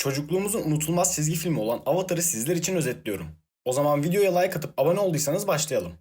Çocukluğumuzun unutulmaz çizgi filmi olan Avatar'ı sizler için özetliyorum. O zaman videoya like atıp abone olduysanız başlayalım.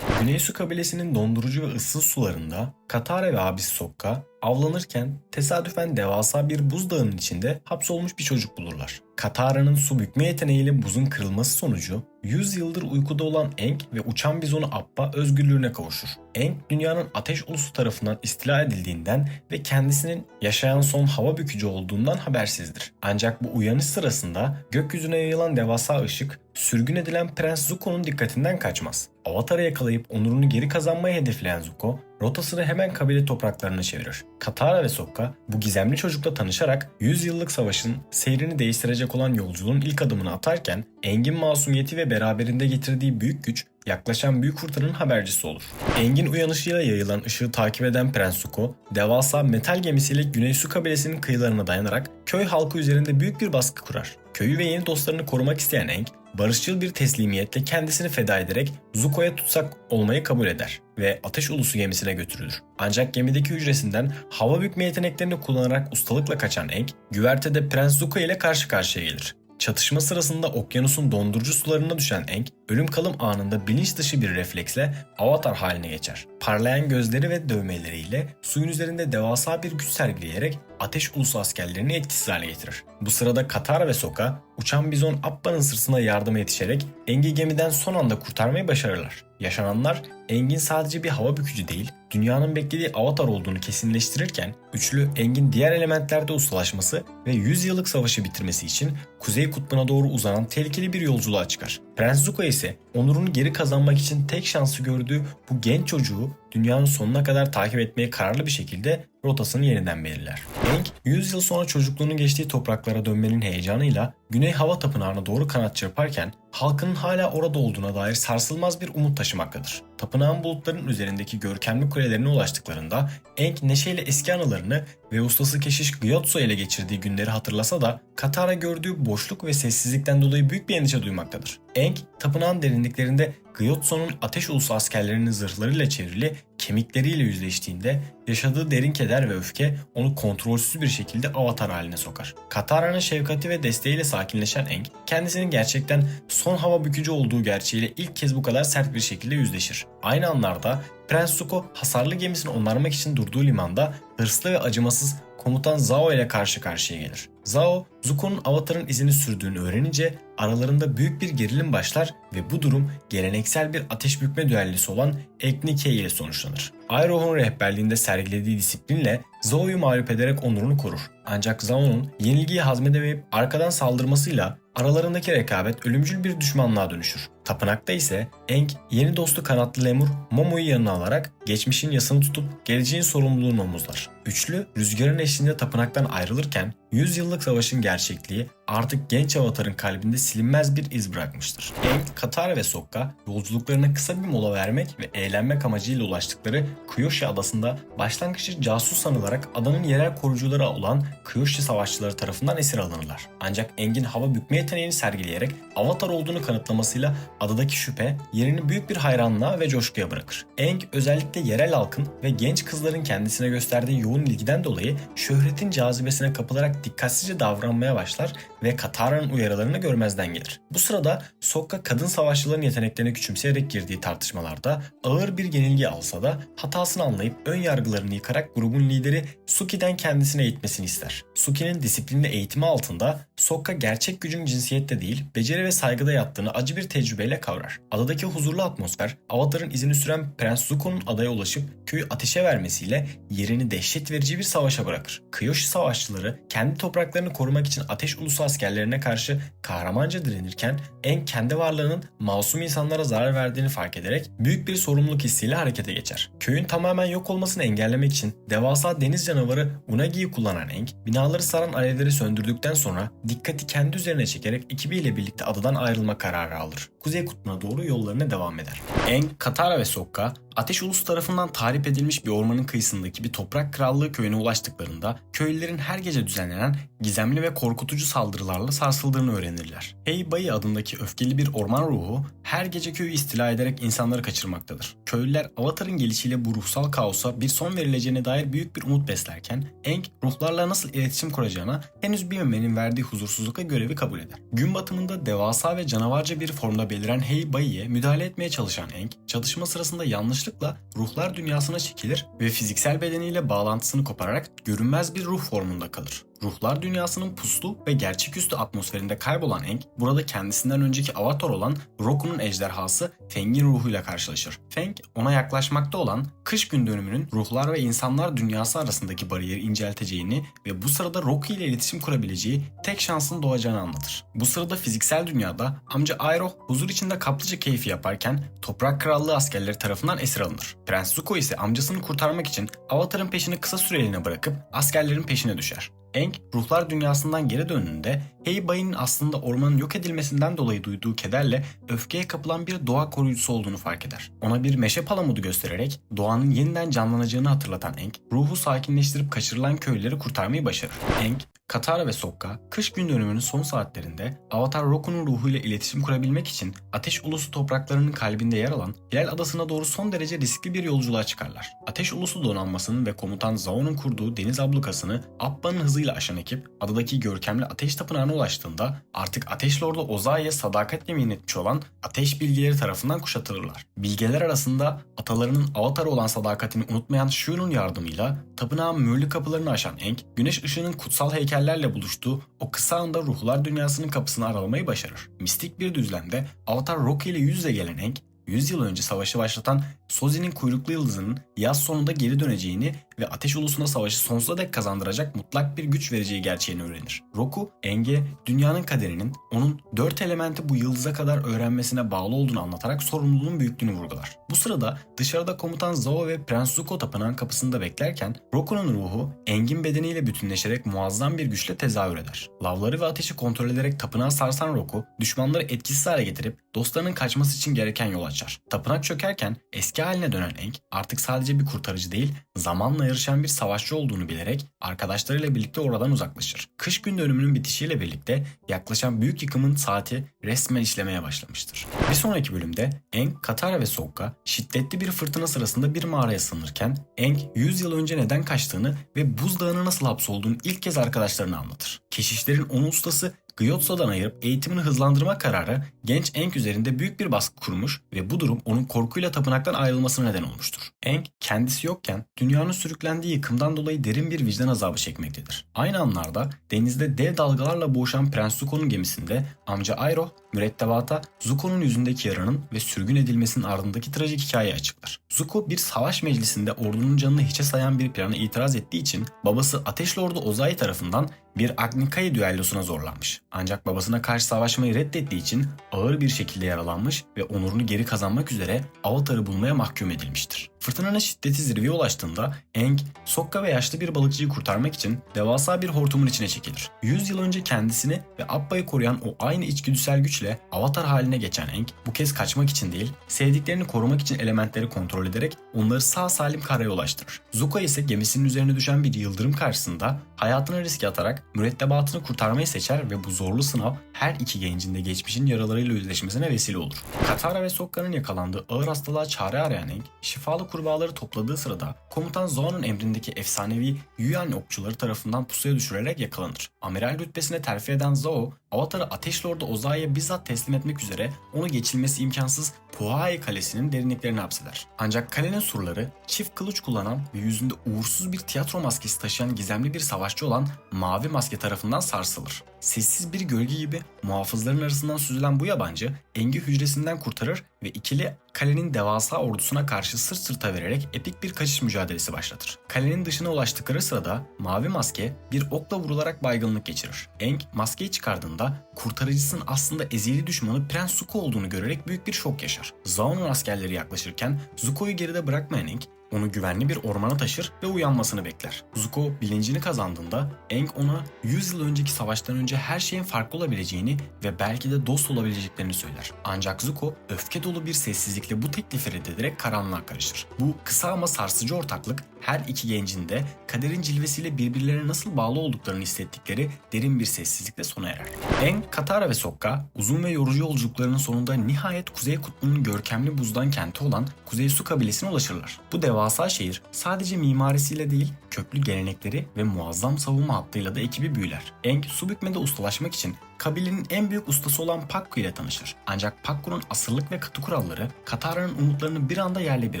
Güney Su kabilesinin dondurucu ve ıssız sularında Katara ve abisi Sokka avlanırken tesadüfen devasa bir buzdağının içinde hapsolmuş bir çocuk bulurlar. Katara'nın su bükme yeteneğiyle buzun kırılması sonucu 100 yıldır uykuda olan Aang ve uçan bizonu Appa özgürlüğüne kavuşur. Aang dünyanın ateş ulusu tarafından istila edildiğinden ve kendisinin yaşayan son hava bükücü olduğundan habersizdir. Ancak bu uyanış sırasında gökyüzüne yayılan devasa ışık sürgün edilen Prens Zuko'nun dikkatinden kaçmaz. Avatar'ı yakalayıp onurunu geri kazanmayı hedefleyen Zuko, rotasını hemen kabile topraklarına çevirir. Katara ve Sokka bu gizemli çocukla tanışarak 100 yıllık savaşın seyrini değiştirecek olan yolculuğun ilk adımını atarken Aang'in masumiyeti ve beraberinde getirdiği büyük güç yaklaşan büyük fırtınanın habercisi olur. Aang'in uyanışıyla yayılan ışığı takip eden Prens Zuko, devasa metal gemisiyle Güney Su kabilesinin kıyılarına dayanarak köy halkı üzerinde büyük bir baskı kurar. Köyü ve yeni dostlarını korumak isteyen Aang, barışçıl bir teslimiyetle kendisini feda ederek Zuko'ya tutsak olmayı kabul eder ve Ateş Ulusu gemisine götürülür. Ancak gemideki hücresinden hava bükme yeteneklerini kullanarak ustalıkla kaçan Aang, güvertede Prens Zuko ile karşı karşıya gelir. Çatışma sırasında okyanusun dondurucu sularına düşen Aang, ölüm kalım anında bilinç dışı bir refleksle avatar haline geçer. Parlayan gözleri ve dövmeleriyle suyun üzerinde devasa bir güç sergileyerek Ateş Ulusu askerlerini etkisiz hale getirir. Bu sırada Katara ve Sokka, uçan bizon Appa'nın sırtına yardıma yetişerek Aang'i gemiden son anda kurtarmayı başarırlar. Yaşananlar Aang'in sadece bir hava bükücü değil, dünyanın beklediği avatar olduğunu kesinleştirirken üçlü Aang'in diğer elementlerde ustalaşması ve 100 yıllık savaşı bitirmesi için Kuzey Kutbu'na doğru uzanan tehlikeli bir yolculuğa çıkar. Prens Zuko ise onurunu geri kazanmak için tek şansı gördüğü bu genç çocuğu dünyanın sonuna kadar takip etmeye kararlı bir şekilde rotasını yeniden belirler. Aang, 100 yıl sonra çocukluğunun geçtiği topraklara dönmenin heyecanıyla Güney Hava Tapınağı'na doğru kanat çırparken halkının hala orada olduğuna dair sarsılmaz bir umut taşımaktadır. Tapınağın bulutların üzerindeki görkemli kulelerine ulaştıklarında Aang neşeyle eski anılarını ve ustası keşiş Gyatso ile geçirdiği günleri hatırlasa da Katara gördüğü boşluk ve sessizlikten dolayı büyük bir endişe duymaktadır. Aang, tapınağın derinliklerinde Gyatso'nun Ateş Ulusu askerlerinin zırhlarıyla çevrili kemikleriyle yüzleştiğinde yaşadığı derin keder ve öfke onu kontrolsüz bir şekilde avatar haline sokar. Katara'nın şefkati ve desteğiyle sakinleşen Aang, kendisinin gerçekten son hava bükücü olduğu gerçeğiyle ilk kez bu kadar sert bir şekilde yüzleşir. Aynı anlarda Prens Zuko hasarlı gemisini onarmak için durduğu limanda hırslı ve acımasız komutan Zhao ile karşı karşıya gelir. Zhao, Zuko'nun avatarın izini sürdüğünü öğrenince aralarında büyük bir gerilim başlar ve bu durum geleneksel bir ateş bükme düellosu olan Agni K ile sonuçlanır. Iroh'un rehberliğinde sergilediği disiplinle Zhao'yu mağlup ederek onurunu korur. Ancak Zhao'nun yenilgiyi hazmedemeyip arkadan saldırmasıyla aralarındaki rekabet ölümcül bir düşmanlığa dönüşür. Tapınakta ise Aang yeni dostu kanatlı lemur Momo'yu yanına alarak geçmişin yasını tutup geleceğin sorumluluğunu omuzlar. Üçlü rüzgarın eşliğinde tapınaktan ayrılırken 100 yıllık savaşın gerçekliği artık genç avatarın kalbinde silinmez bir iz bırakmıştır. Aang, Katara ve Sokka yolculuklarına kısa bir mola vermek ve eğlenmek amacıyla ulaştıkları Kyoshi adasında başlangıçta casus sanılarak adanın yerel koruyucuları olan Kyoshi savaşçıları tarafından esir alınırlar. Ancak Aang'in hava bükme yeteneğini sergileyerek avatar olduğunu kanıtlamasıyla adadaki şüphe yerini büyük bir hayranlığa ve coşkuya bırakır. Aang özellikle yerel halkın ve genç kızların kendisine gösterdiği yoğun ilgiden dolayı şöhretin cazibesine kapılarak dikkatsizce davranmaya başlar ve Katara'nın uyarılarını görmezden gelir. Bu sırada Sokka kadın savaşçıların yeteneklerini küçümseyerek girdiği tartışmalarda ağır bir yenilgi alsa da hatasını anlayıp ön yargılarını yıkarak grubun lideri Suki'den kendisine eğitmesini ister. Suki'nin disiplinli eğitimi altında Sokka gerçek gücün cinsiyette değil, beceri ve saygıda yattığını acı bir tecrübeyle kavrar. Adadaki huzurlu atmosfer, avatarın izini süren Prens Zuko'nun adaya ulaşıp köyü ateşe vermesiyle yerini dehşet verici bir savaşa bırakır. Kyoshi savaşçıları kendi topraklarını korumak için Ateş Ulusu askerlerine karşı kahramanca direnirken Aang kendi varlığının masum insanlara zarar verdiğini fark ederek büyük bir sorumluluk hissiyle harekete geçer. Köyün tamamen yok olmasını engellemek için devasa deniz canavarı Unagi'yi kullanan Aang, binaları saran alevleri söndürdükten sonra dikkati kendi üzerine çekerek ekibiyle birlikte adadan ayrılma kararı alır. kuzey kutbuna doğru yollarına devam eder. Aang, Katara ve Sokka Ateş Ulusu tarafından tahrip edilmiş bir ormanın kıyısındaki bir toprak krallığı köyüne ulaştıklarında köylülerin her gece düzenlenen gizemli ve korkutucu saldırılarla sarsıldığını öğrenirler. Hei Bai adındaki öfkeli bir orman ruhu her gece köyü istila ederek insanları kaçırmaktadır. Köylüler Avatar'ın gelişiyle bu ruhsal kaosa bir son verileceğine dair büyük bir umut beslerken Aang ruhlarla nasıl iletişim kuracağına henüz bilmemenin verdiği huzursuzlukla görevi kabul eder. Gün batımında devasa ve canavarca bir formda beliren Hei Bai'ye müdahale etmeye çalışan Aang, çatışma sırasında yanlışlıkla ruhlar dünyasına çekilir ve fiziksel bedeniyle bağlantısını kopararak görünmez bir ruh formunda kalır. Ruhlar dünyasının puslu ve gerçeküstü atmosferinde kaybolan Aang, burada kendisinden önceki avatar olan Roku'nun ejderhası Feng'in ruhuyla karşılaşır. Feng, ona yaklaşmakta olan kış gün dönümünün ruhlar ve insanlar dünyası arasındaki bariyeri incelteceğini ve bu sırada Roku ile iletişim kurabileceği tek şansın doğacağını anlatır. Bu sırada fiziksel dünyada amca Iroh huzur içinde kaplıca keyfi yaparken Toprak Krallığı askerleri tarafından esir alınır. Prens Zuko ise amcasını kurtarmak için Avatar'ın peşini kısa süreliğine bırakıp askerlerin peşine düşer. Aang, ruhlar dünyasından geri döndüğünde Hei Bai'nin aslında ormanın yok edilmesinden dolayı duyduğu kederle öfkeye kapılan bir doğa koruyucusu olduğunu fark eder. Ona bir meşe palamudu göstererek doğanın yeniden canlanacağını hatırlatan Aang, ruhu sakinleştirip kaçırılan köylüleri kurtarmayı başarır. Aang, Katara ve Sokka, kış gün dönümünün son saatlerinde Avatar Roku'nun ruhuyla iletişim kurabilmek için Ateş Ulusu topraklarının kalbinde yer alan Hilal Adası'na doğru son derece riskli bir yolculuğa çıkarlar. Ateş Ulusu donanmasının ve komutan Zao'nun kurduğu deniz ablukasını Appa'nın hızıyla aşan ekip adadaki görkemli ateş tapınağına ulaştığında artık Ateş Lordu Ozai'ye sadakat yemin etmiş olan ateş bilgeleri tarafından kuşatılırlar. Bilgeler arasında atalarının Avatar'a olan sadakatini unutmayan Shu'nun yardımıyla tapınağın mühürlü kapılarını aşan Aang, güneş ışığının kutsal heykellerle buluştuğu o kısa anda ruhlar dünyasının kapısını aralamayı başarır. Mistik bir düzlemde Avatar Roku ile yüz yüze gelen Aang, 100 yıl önce savaşı başlatan Sozi'nin kuyruklu yıldızının yaz sonunda geri döneceğini ve Ateş Ulusu'na savaşı sonsuza dek kazandıracak mutlak bir güç vereceği gerçeğini öğrenir. Roku, Aang'e dünyanın kaderinin onun 4 elementi bu yıldıza kadar öğrenmesine bağlı olduğunu anlatarak sorumluluğun büyüklüğünü vurgular. Bu sırada dışarıda komutan Zhao ve Prens Zuko tapınağın kapısında beklerken Roku'nun ruhu Aang'in bedeniyle bütünleşerek muazzam bir güçle tezahür eder. Lavları ve ateşi kontrol ederek tapınağı sarsan Roku, düşmanları etkisiz hale getirip dostlarının kaçması için gereken yol açar. Tapınak çökerken eski haline dönen Aang artık sadece bir kurtarıcı değil, zamanla yarışan bir savaşçı olduğunu bilerek arkadaşlarıyla birlikte oradan uzaklaşır. Kış gün dönümünün bitişiyle birlikte yaklaşan büyük yıkımın saati resmen işlemeye başlamıştır. Bir sonraki bölümde Aang, Katara ve Sokka şiddetli bir fırtına sırasında bir mağaraya sığınırken Aang 100 yıl önce neden kaçtığını ve buzdağına nasıl hapsolduğunu ilk kez arkadaşlarına anlatır. Keşişlerin onun ustası Gyotsa'dan ayırıp eğitimini hızlandırma kararı genç Aang üzerinde büyük bir baskı kurmuş ve bu durum onun korkuyla tapınaktan ayrılmasına neden olmuştur. Aang kendisi yokken dünyanın sürüklendiği yıkımdan dolayı derin bir vicdan azabı çekmektedir. Aynı anlarda denizde dev dalgalarla boğuşan Prens Zuko'nun gemisinde amca Iroh mürettebata Zuko'nun yüzündeki yaranın ve sürgün edilmesinin ardındaki trajik hikayeyi açıklar. Zuko bir savaş meclisinde ordunun canını hiçe sayan bir plana itiraz ettiği için babası Ateş Lordu Ozai tarafından bir Agni Kai düellosuna zorlanmış. Ancak babasına karşı savaşmayı reddettiği için ağır bir şekilde yaralanmış ve onurunu geri kazanmak üzere Avatar'ı bulmaya mahkum edilmiştir. Fırtınanın şiddeti zirveye ulaştığında Aang, Sokka ve yaşlı bir balıkçıyı kurtarmak için devasa bir hortumun içine çekilir. 100 yıl önce kendisini ve Appa'yı koruyan o aynı içgüdüsel güçle Avatar haline geçen Aang, bu kez kaçmak için değil, sevdiklerini korumak için elementleri kontrol ederek onları sağ salim karaya ulaştırır. Zuko ise gemisinin üzerine düşen bir yıldırım karşısında hayatını riske atarak mürettebatını kurtarmayı seçer ve bu zorlu sınav her iki gencin de geçmişin yaralarıyla yüzleşmesine vesile olur. Katara ve Sokka'nın yakalandığı ağır hastalığa çare arayan Aang, şifalı kurbağaları topladığı sırada komutan Zoa'nın emrindeki efsanevi Yuan okçuları tarafından pusuya düşürülerek yakalanır. Amiral rütbesine terfi eden Zhao, Avatar'ı Ateş Lordu Ozai'ye bizzat teslim etmek üzere onu geçilmesi imkansız Puhai Kalesi'nin derinliklerine hapseder. Ancak kalenin surları çift kılıç kullanan ve yüzünde uğursuz bir tiyatro maskesi taşıyan gizemli bir savaşçı olan Mavi Maske tarafından sarsılır. Sessiz bir gölge gibi muhafızların arasından süzülen bu yabancı Aang'i hücresinden kurtarır ve ikili kalenin devasa ordusuna karşı sırt sırta vererek epik bir kaçış mücadelesi başlatır. Kalenin dışına ulaştıkları sırada Mavi Maske bir okla vurularak baygınlık geçirir. Aang maskeyi çıkardığında kurtarıcısının aslında ezeli düşmanı Prens Zuko olduğunu görerek büyük bir şok yaşar. Zao'nun askerleri yaklaşırken Zuko'yu geride bırakmayan Aang onu güvenli bir ormana taşır ve uyanmasını bekler. Zuko bilincini kazandığında Aang ona 100 yıl önceki savaştan önce her şeyin farklı olabileceğini ve belki de dost olabileceklerini söyler. Ancak Zuko öfke dolu bir sessizlikle bu teklifi reddederek karanlığa karışır. Bu kısa ama sarsıcı ortaklık her iki gencin de kaderin cilvesiyle birbirlerine nasıl bağlı olduklarını hissettikleri derin bir sessizlikle sona erer. Aang, Katara ve Sokka uzun ve yorucu yolculuklarının sonunda nihayet Kuzey Kutbu'nun görkemli buzdan kenti olan Kuzey Su kabilesine ulaşırlar. Bu devasa şehir sadece mimarisiyle değil, köklü gelenekleri ve muazzam savunma hattıyla da ekibi büyüler. Aang su bükmede ustalaşmak için kabilenin en büyük ustası olan Pakku ile tanışır. Ancak Pakku'nun asırlık ve katı kuralları Katara'nın umutlarını bir anda yerle bir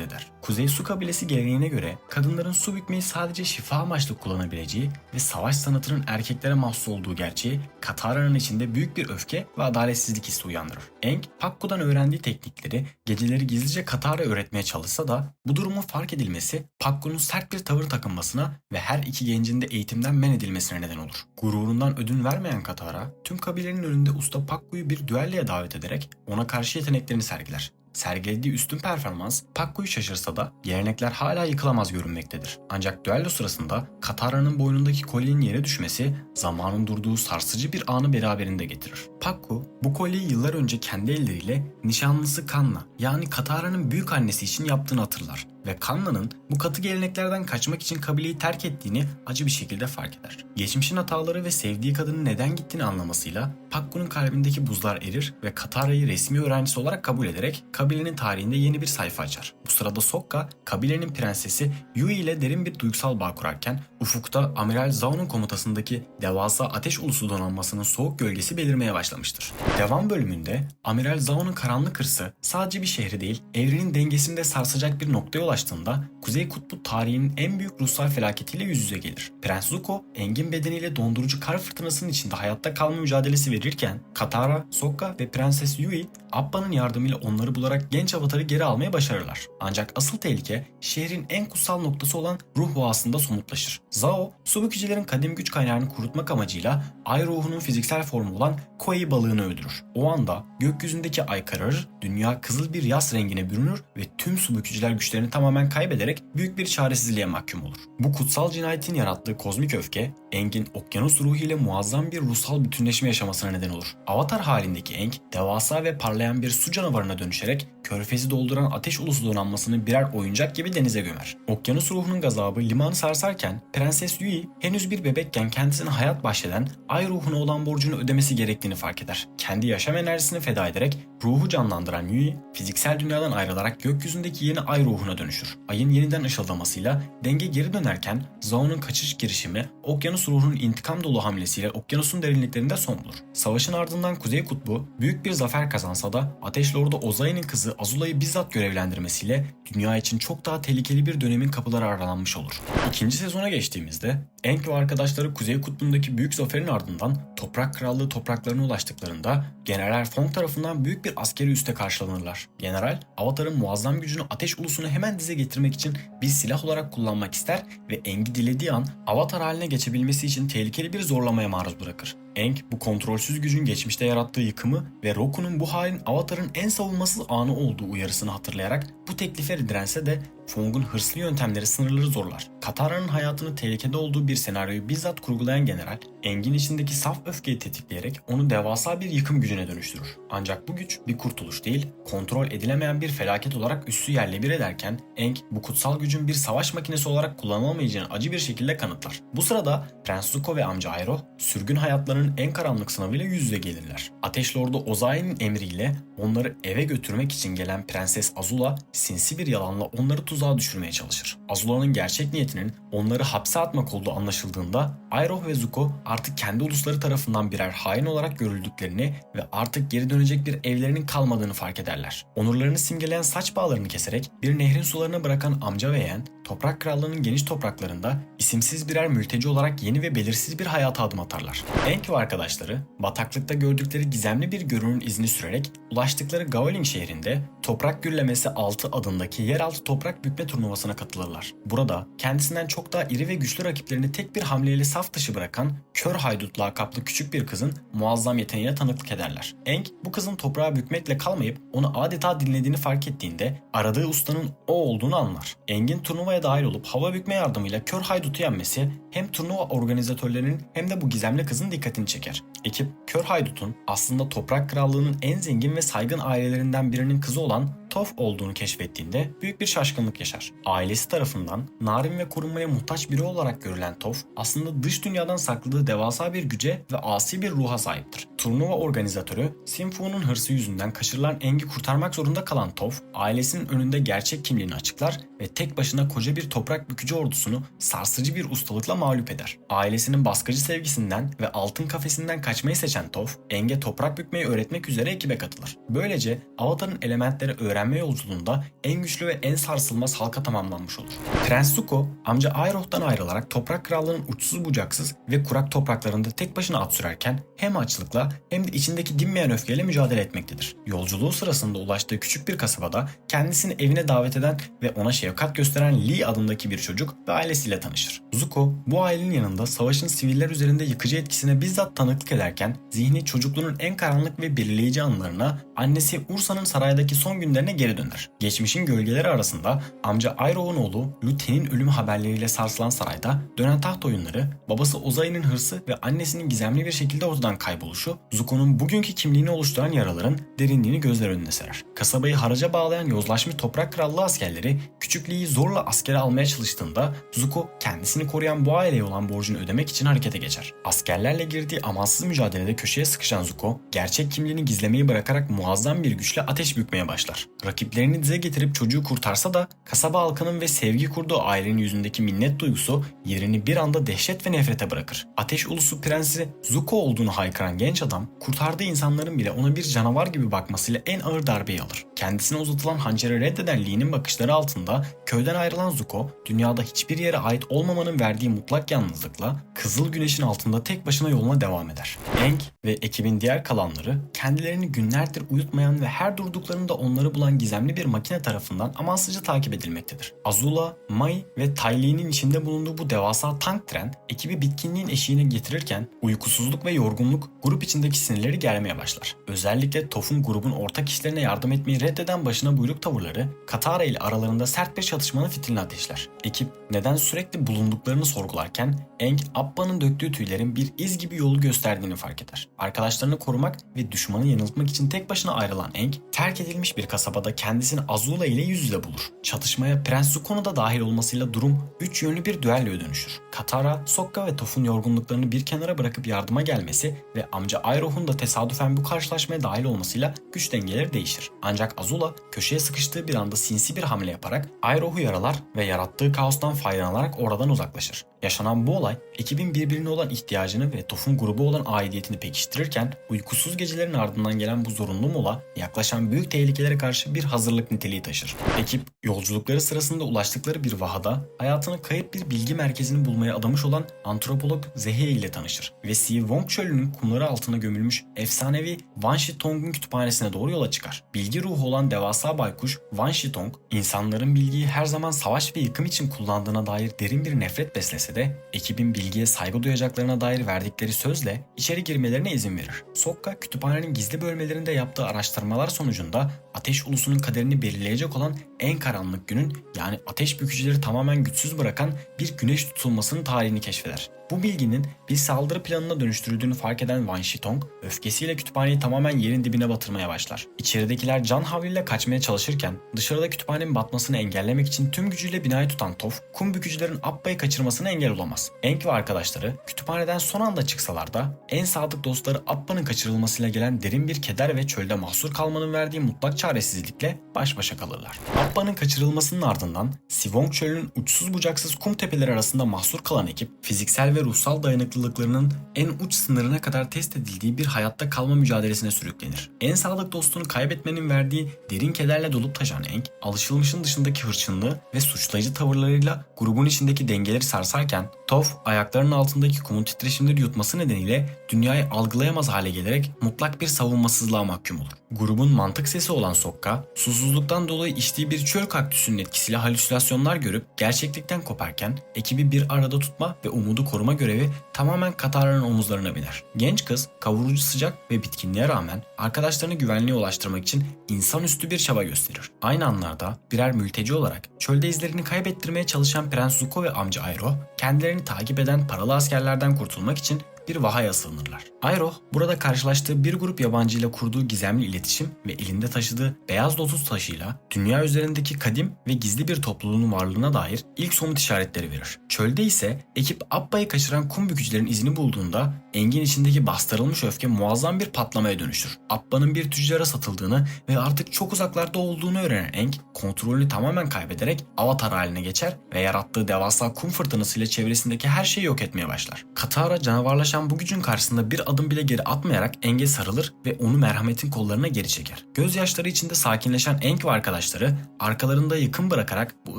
eder. Kuzey Su kabilesi geleneğine göre kadınların su bükmeyi sadece şifa amaçlı kullanabileceği ve savaş sanatının erkeklere mahsus olduğu gerçeği Katara'nın içinde büyük bir öfke ve adaletsizlik hissi uyandırır. Aang, Pakku'dan öğrendiği teknikleri geceleri gizlice Katara öğretmeye çalışsa da bu durumun fark edilmesi Pakku'nun sert bir tavır takınmasına ve her iki gencin de eğitimden men edilmesine neden olur. Gururundan ödün vermeyen Katara tüm kabilenin önünde usta Pakku'yu bir düelloya davet ederek ona karşı yeteneklerini sergiler. Sergilediği üstün performans Pakku'yu şaşırsa da gelenekler hala yıkılamaz görünmektedir. Ancak düello sırasında Katara'nın boynundaki kolyenin yere düşmesi zamanın durduğu sarsıcı bir anı beraberinde getirir. Pakku bu kolyeyi yıllar önce kendi elleriyle nişanlısı Kanna yani Katara'nın büyük annesi için yaptığını hatırlar ve Kanna'nın bu katı geleneklerden kaçmak için kabileyi terk ettiğini acı bir şekilde fark eder. Geçmişin hataları ve sevdiği kadının neden gittiğini anlamasıyla Pakku'nun kalbindeki buzlar erir ve Katara'yı resmi öğrencisi olarak kabul ederek kabilenin tarihinde yeni bir sayfa açar. Bu sırada Sokka, kabilenin prensesi Yui ile derin bir duygusal bağ kurarken ufukta Amiral Zao'nun komutasındaki devasa ateş ulusu donanmasının soğuk gölgesi belirmeye başlamıştır. Devam bölümünde Amiral Zao'nun karanlık hırsı sadece bir şehri değil, evrenin dengesini de sarsacak bir noktaya ulaştığında Kuzey Kutbu tarihinin en büyük ruhsal felaketiyle yüz yüze gelir. Prens Zuko, Aang'in bedeniyle dondurucu kar fırtınasının içinde hayatta kalma mücadelesi verirken Katara, Sokka ve Prenses Yui Appa'nın yardımıyla onları bularak genç avatarı geri almaya başarırlar. Ancak asıl tehlike şehrin en kutsal noktası olan ruh boğasında somutlaşır. Zao, su bükücülerin kadim güç kaynağını kurutmak amacıyla ay ruhunun fiziksel formu olan Koi balığını öldürür. O anda gökyüzündeki ay kararır, dünya kızıl bir yas rengine bürünür ve tüm su bükücüler güçlerini tamamen kaybederek büyük bir çaresizliğe mahkum olur. Bu kutsal cinayetin yarattığı kozmik öfke, Aang'in okyanus ruhu ile muazzam bir ruhsal bütünleşme yaşamasına neden olur. Avatar halindeki Aang, devasa ve parlayan bir su canavarına dönüşerek körfezi dolduran ateş ulusu donanmasını birer oyuncak gibi denize gömer. Okyanus ruhunun gazabı limanı sarsarken Prenses Yui henüz bir bebekken kendisine hayat bahşeden ay ruhuna olan borcunu ödemesi gerektiğini fark eder. Kendi yaşam enerjisini feda ederek ruhu canlandıran Yui, fiziksel dünyadan ayrılarak gökyüzündeki yeni ay ruhuna dönüşür. Ayın yeniden ışıldamasıyla denge geri dönerken Zao'nun kaçış girişimi okyanus ruhunun intikam dolu hamlesiyle okyanusun derinliklerinde son bulur. Savaşın ardından Kuzey Kutbu büyük bir zafer kazansa da Ateş Lordu Ozai'nin kızı Azula'yı bizzat görevlendirmesiyle dünya için çok daha tehlikeli bir dönemin kapıları aralanmış olur. İkinci sezona geçtiğimizde Aang ve arkadaşları Kuzey Kutbu'ndaki büyük zaferin ardından Toprak Krallığı topraklarına ulaştıklarında General Fong tarafından büyük bir askeri üste karşılanırlar. General, Avatar'ın muazzam gücünü ateş ulusunu hemen dize getirmek için bir silah olarak kullanmak ister ve Aang'i dilediği an Avatar haline geçebilmesi için tehlikeli bir zorlamaya maruz bırakır. Aang bu kontrolsüz gücün geçmişte yarattığı yıkımı ve Roku'nun bu halin Avatar'ın en savunmasız anı olduğu uyarısını hatırlayarak bu teklife dirense de Fong'un hırslı yöntemleri sınırları zorlar. Katara'nın hayatını tehlikede olduğu bir senaryoyu bizzat kurgulayan general, Aang'in içindeki saf öfkeyi tetikleyerek onu devasa bir yıkım gücüne dönüştürür. Ancak bu güç bir kurtuluş değil, kontrol edilemeyen bir felaket olarak üssü yerle bir ederken Aang bu kutsal gücün bir savaş makinesi olarak kullanılamayacağını acı bir şekilde kanıtlar. Bu sırada Prens Zuko ve amca Iroh sürgün hayatlarının en karanlık sınavıyla yüz yüze gelirler. Ateş Lordu Ozai'nin emriyle onları eve götürmek için gelen Prenses Azula sinsi bir yalanla onları tuzağa düşürmeye çalışır. Azula'nın gerçek niyetinin onları hapse atmak olduğu anlaşıldığında Iroh ve Zuko artık kendi ulusları tarafından birer hain olarak görüldüklerini ve artık geri dönecek bir evlerinin kalmadığını fark ederler. Onurlarını simgeleyen saç bağlarını keserek bir nehrin sularına bırakan amca ve yeğen, Toprak Krallığı'nın geniş topraklarında isimsiz birer mülteci olarak yeni ve belirsiz bir hayata adım atarlar. Aang ve ve arkadaşları bataklıkta gördükleri gizemli bir görünün izini sürerek ulaştıkları Gaoling şehrinde Toprak Gürlemesi 6 adındaki yeraltı toprak bükme turnuvasına katılırlar. Burada kendisinden çok daha iri ve güçlü rakiplerini tek bir hamleyle saf dışı bırakan Kör Haydut lakaplı küçük bir kızın muazzam yeteneğine tanıklık ederler. Aang bu kızın toprağa bükmekle kalmayıp onu adeta dinlediğini fark ettiğinde aradığı ustanın o olduğunu anlar. Aang'in turnuvaya dahil olup hava bükme yardımıyla Kör Haydut'u yenmesi hem turnuva organizatörlerinin hem de bu gizemli kızın dikkatini çeker. Ekip Kör Haydut'un aslında Toprak Krallığı'nın en zengin ve saygın ailelerinden birinin kızı olan Toph olduğunu keşfettiğinde büyük bir şaşkınlık yaşar. Ailesi tarafından narin ve korunmaya muhtaç biri olarak görülen Toph aslında dış dünyadan sakladığı devasa bir güce ve asi bir ruha sahiptir. Turnuva organizatörü Sinfu'nun hırsı yüzünden kaçırılan Aang'i kurtarmak zorunda kalan Toph, ailesinin önünde gerçek kimliğini açıklar ve tek başına koca bir toprak bükücü ordusunu sarsıcı bir ustalıkla mağlup eder. Ailesinin baskıcı sevgisinden ve altın kafesinden kaçmayı seçen Toph, Aang'e toprak bükmeyi öğretmek üzere ekibe katılır. Böylece Avatar'ın elementleri öğrenme yolculuğunda en güçlü ve en sarsılmaz halka tamamlanmış olur. Prens Zuko, amca Iroh'tan ayrılarak Toprak Krallığı'nın uçsuz bucaksız ve kurak topraklarında tek başına at sürerken hem açlıkla hem de içindeki dinmeyen öfkeyle mücadele etmektedir. Yolculuğu sırasında ulaştığı küçük bir kasabada kendisini evine davet eden ve ona şefkat gösteren Lee adındaki bir çocuk ve ailesiyle tanışır. Zuko bu ailenin yanında savaşın siviller üzerinde yıkıcı etkisine bizzat tanıklık ederken zihni çocukluğunun en karanlık ve belirleyici anlarına, annesi Ursa'nın saraydaki son günlerine geri döner. Geçmişin gölgeleri arasında amca Iroh'un oğlu Lu Ten'in ölümü haberleriyle sarsılan sarayda dönen taht oyunları, babası Ozai'nin hırsı ve annesinin gizemli bir şekilde ortadan kayboluşu Zuko'nun bugünkü kimliğini oluşturan yaraların derinliğini gözler önüne serer. Kasabayı haraca bağlayan yozlaşmış Toprak Krallığı askerleri küçük Lee'yi zorla askere almaya çalıştığında Zuko kendisini koruyan bu aileye olan borcunu ödemek için harekete geçer. Askerlerle girdiği amansız mücadelede köşeye sıkışan Zuko, gerçek kimliğini gizlemeyi bırakarak muazzam bir güçle ateş bükmeye başlar. Rakiplerini dize getirip çocuğu kurtarsa da kasaba halkının ve sevgi kurduğu ailenin yüzündeki minnet duygusu yerini bir anda dehşet ve nefrete bırakır. Ateş ulusu prensi Zuko olduğunu haykıran genç adam, kurtardığı insanların bile ona bir canavar gibi bakmasıyla en ağır darbeyi alır. Kendisine uzatılan hançeri reddeden Lee'nin bakışları altında köyden ayrılan Zuko, dünyada hiçbir yere ait olmamanın verdiği mutlak yalnızlıkla Kızıl Güneş'in altında tek başına yoluna devam eder. Aang ve ekibin diğer kalanları kendilerini günlerdir uyutmayan ve her durduklarında onları bulan gizemli bir makine tarafından amansızca takip edilmektedir. Azula, Mai ve Ty Lee'nin içinde bulunduğu bu devasa tank tren ekibi bitkinliğin eşiğine getirirken uykusuzluk ve yorgunluk grup içindeki sinirleri germeye başlar. Özellikle Toph'un grubun ortak işlerine yardım etmeyi reddeden başına buyruk tavırları Katara ile aralarında sert bir çatışmanın fitilini ateşler. Ekip neden sürekli bulunduklarını sorgularken Aang, Appa'nın döktüğü tüylerin bir iz gibi yolu gösterdiğini fark eder. Arkadaşlarını korumak ve düşmanı yanıltmak için tek başına ayrılan Aang, terk edilmiş bir kasabada kendisini Azula ile yüz yüze bulur. Çatışmaya Prens Zuko'nun da dahil olmasıyla durum üç yönlü bir düelloya dönüşür. Katara, Sokka ve Toph'un yorgunluklarını bir kenara bırakıp yardıma gelmesi ve amca Iroh'un da tesadüfen bu karşılaşmaya dahil olmasıyla güç dengeleri değişir. Ancak Azula köşeye sıkıştığı bir anda sinsi bir hamle yaparak Iroh'u yaralar ve yarattığı kaostan faydalanarak oradan uzaklaşır. Yaşanan bu olay ekibin birbirine olan ihtiyacını ve Toph'un grubu olan aidiyetini pekiştirirken uykusuz gecelerin ardından gelen bu zorunlu mola yaklaşan büyük tehlikelere karşı bir hazırlık niteliği taşır. Ekip yolculukları sırasında ulaştıkları bir vahada hayatını kayıp bir bilgi merkezini bulmaya adamış olan antropolog Zehe ile tanışır ve Si Wong çölünün kumları altına gömülmüş efsanevi Wan Shitong'un kütüphanesine doğru yola çıkar. Bilgi ruhu olan devasa baykuş Wan Shitong, insanların bilgiyi her zaman savaş ve yıkım için kullandığına dair derin bir nefret beslese de ekibin bilgiye saygı duyacaklarına dair verdikleri sözle içeri girmelerine izin verir. Sokka kütüphanenin gizli bölmelerinde yaptığı araştırmalar sonucunda Ateş Ulusu'nun kaderini belirleyecek olan en karanlık günün, yani ateş bükücüleri tamamen güçsüz bırakan bir güneş tutulmasının tarihini keşfeder. Bu bilginin bir saldırı planına dönüştürüldüğünü fark eden Wan Shitong, öfkesiyle kütüphaneyi tamamen yerin dibine batırmaya başlar. İçeridekiler can havliyle kaçmaya çalışırken dışarıda kütüphanenin batmasını engellemek için tüm gücüyle binayı tutan Toph, kum bükücülerin Appa'yı kaçırmasına engel olamaz. Aang ve arkadaşları kütüphaneden son anda çıksalar da en sadık dostları Appa'nın kaçırılmasıyla gelen derin bir keder ve çölde mahsur kalmanın verdiği mutlak çaresizlikle baş başa kalırlar. Appa'nın kaçırılmasının ardından Si Wong çölünün uçsuz bucaksız kum tepeleri arasında mahsur kalan ekip fiziksel fiziksel ve ruhsal dayanıklılıklarının en uç sınırına kadar test edildiği bir hayatta kalma mücadelesine sürüklenir. En sadık dostunu kaybetmenin verdiği derin kederle dolup taşan Aang, alışılmışın dışındaki hırçınlığı ve suçlayıcı tavırlarıyla grubun içindeki dengeleri sarsarken, Toph ayaklarının altındaki kumun titreşimleri yutması nedeniyle dünyayı algılayamaz hale gelerek mutlak bir savunmasızlığa mahkum olur. Grubun mantık sesi olan Sokka, susuzluktan dolayı içtiği bir çöl kaktüsünün etkisiyle halüsinasyonlar görüp gerçeklikten koparken ekibi bir arada tutma ve umudu koruma görevi tamamen Katara'nın omuzlarına biner. Genç kız kavurucu sıcak ve bitkinliğe rağmen arkadaşlarını güvenliğe ulaştırmak için insanüstü bir çaba gösterir. Aynı anlarda birer mülteci olarak çölde izlerini kaybettirmeye çalışan Prens Zuko ve amca Iroh kendilerini takip eden paralı askerlerden kurtulmak için bir vahaya sığınırlar. Iroh burada karşılaştığı bir grup yabancıyla kurduğu gizemli iletişim ve elinde taşıdığı beyaz lotus taşıyla dünya üzerindeki kadim ve gizli bir topluluğun varlığına dair ilk somut işaretleri verir. Çölde ise ekip Appa'yı kaçıran kum bükücülerin izini bulduğunda Aang'in içindeki bastırılmış öfke muazzam bir patlamaya dönüşür. Appa'nın bir tüccara satıldığını ve artık çok uzaklarda olduğunu öğrenen Aang kontrolünü tamamen kaybederek avatar haline geçer ve yarattığı devasa kum fırtınasıyla çevresindeki her şeyi yok etmeye başlar. Katara canavarlaşan bu gücün karşısında bir adım bile geri atmayarak Aang'e sarılır ve onu merhametin kollarına geri çeker. Gözyaşları içinde sakinleşen Aang ve arkadaşları arkalarında yıkım bırakarak bu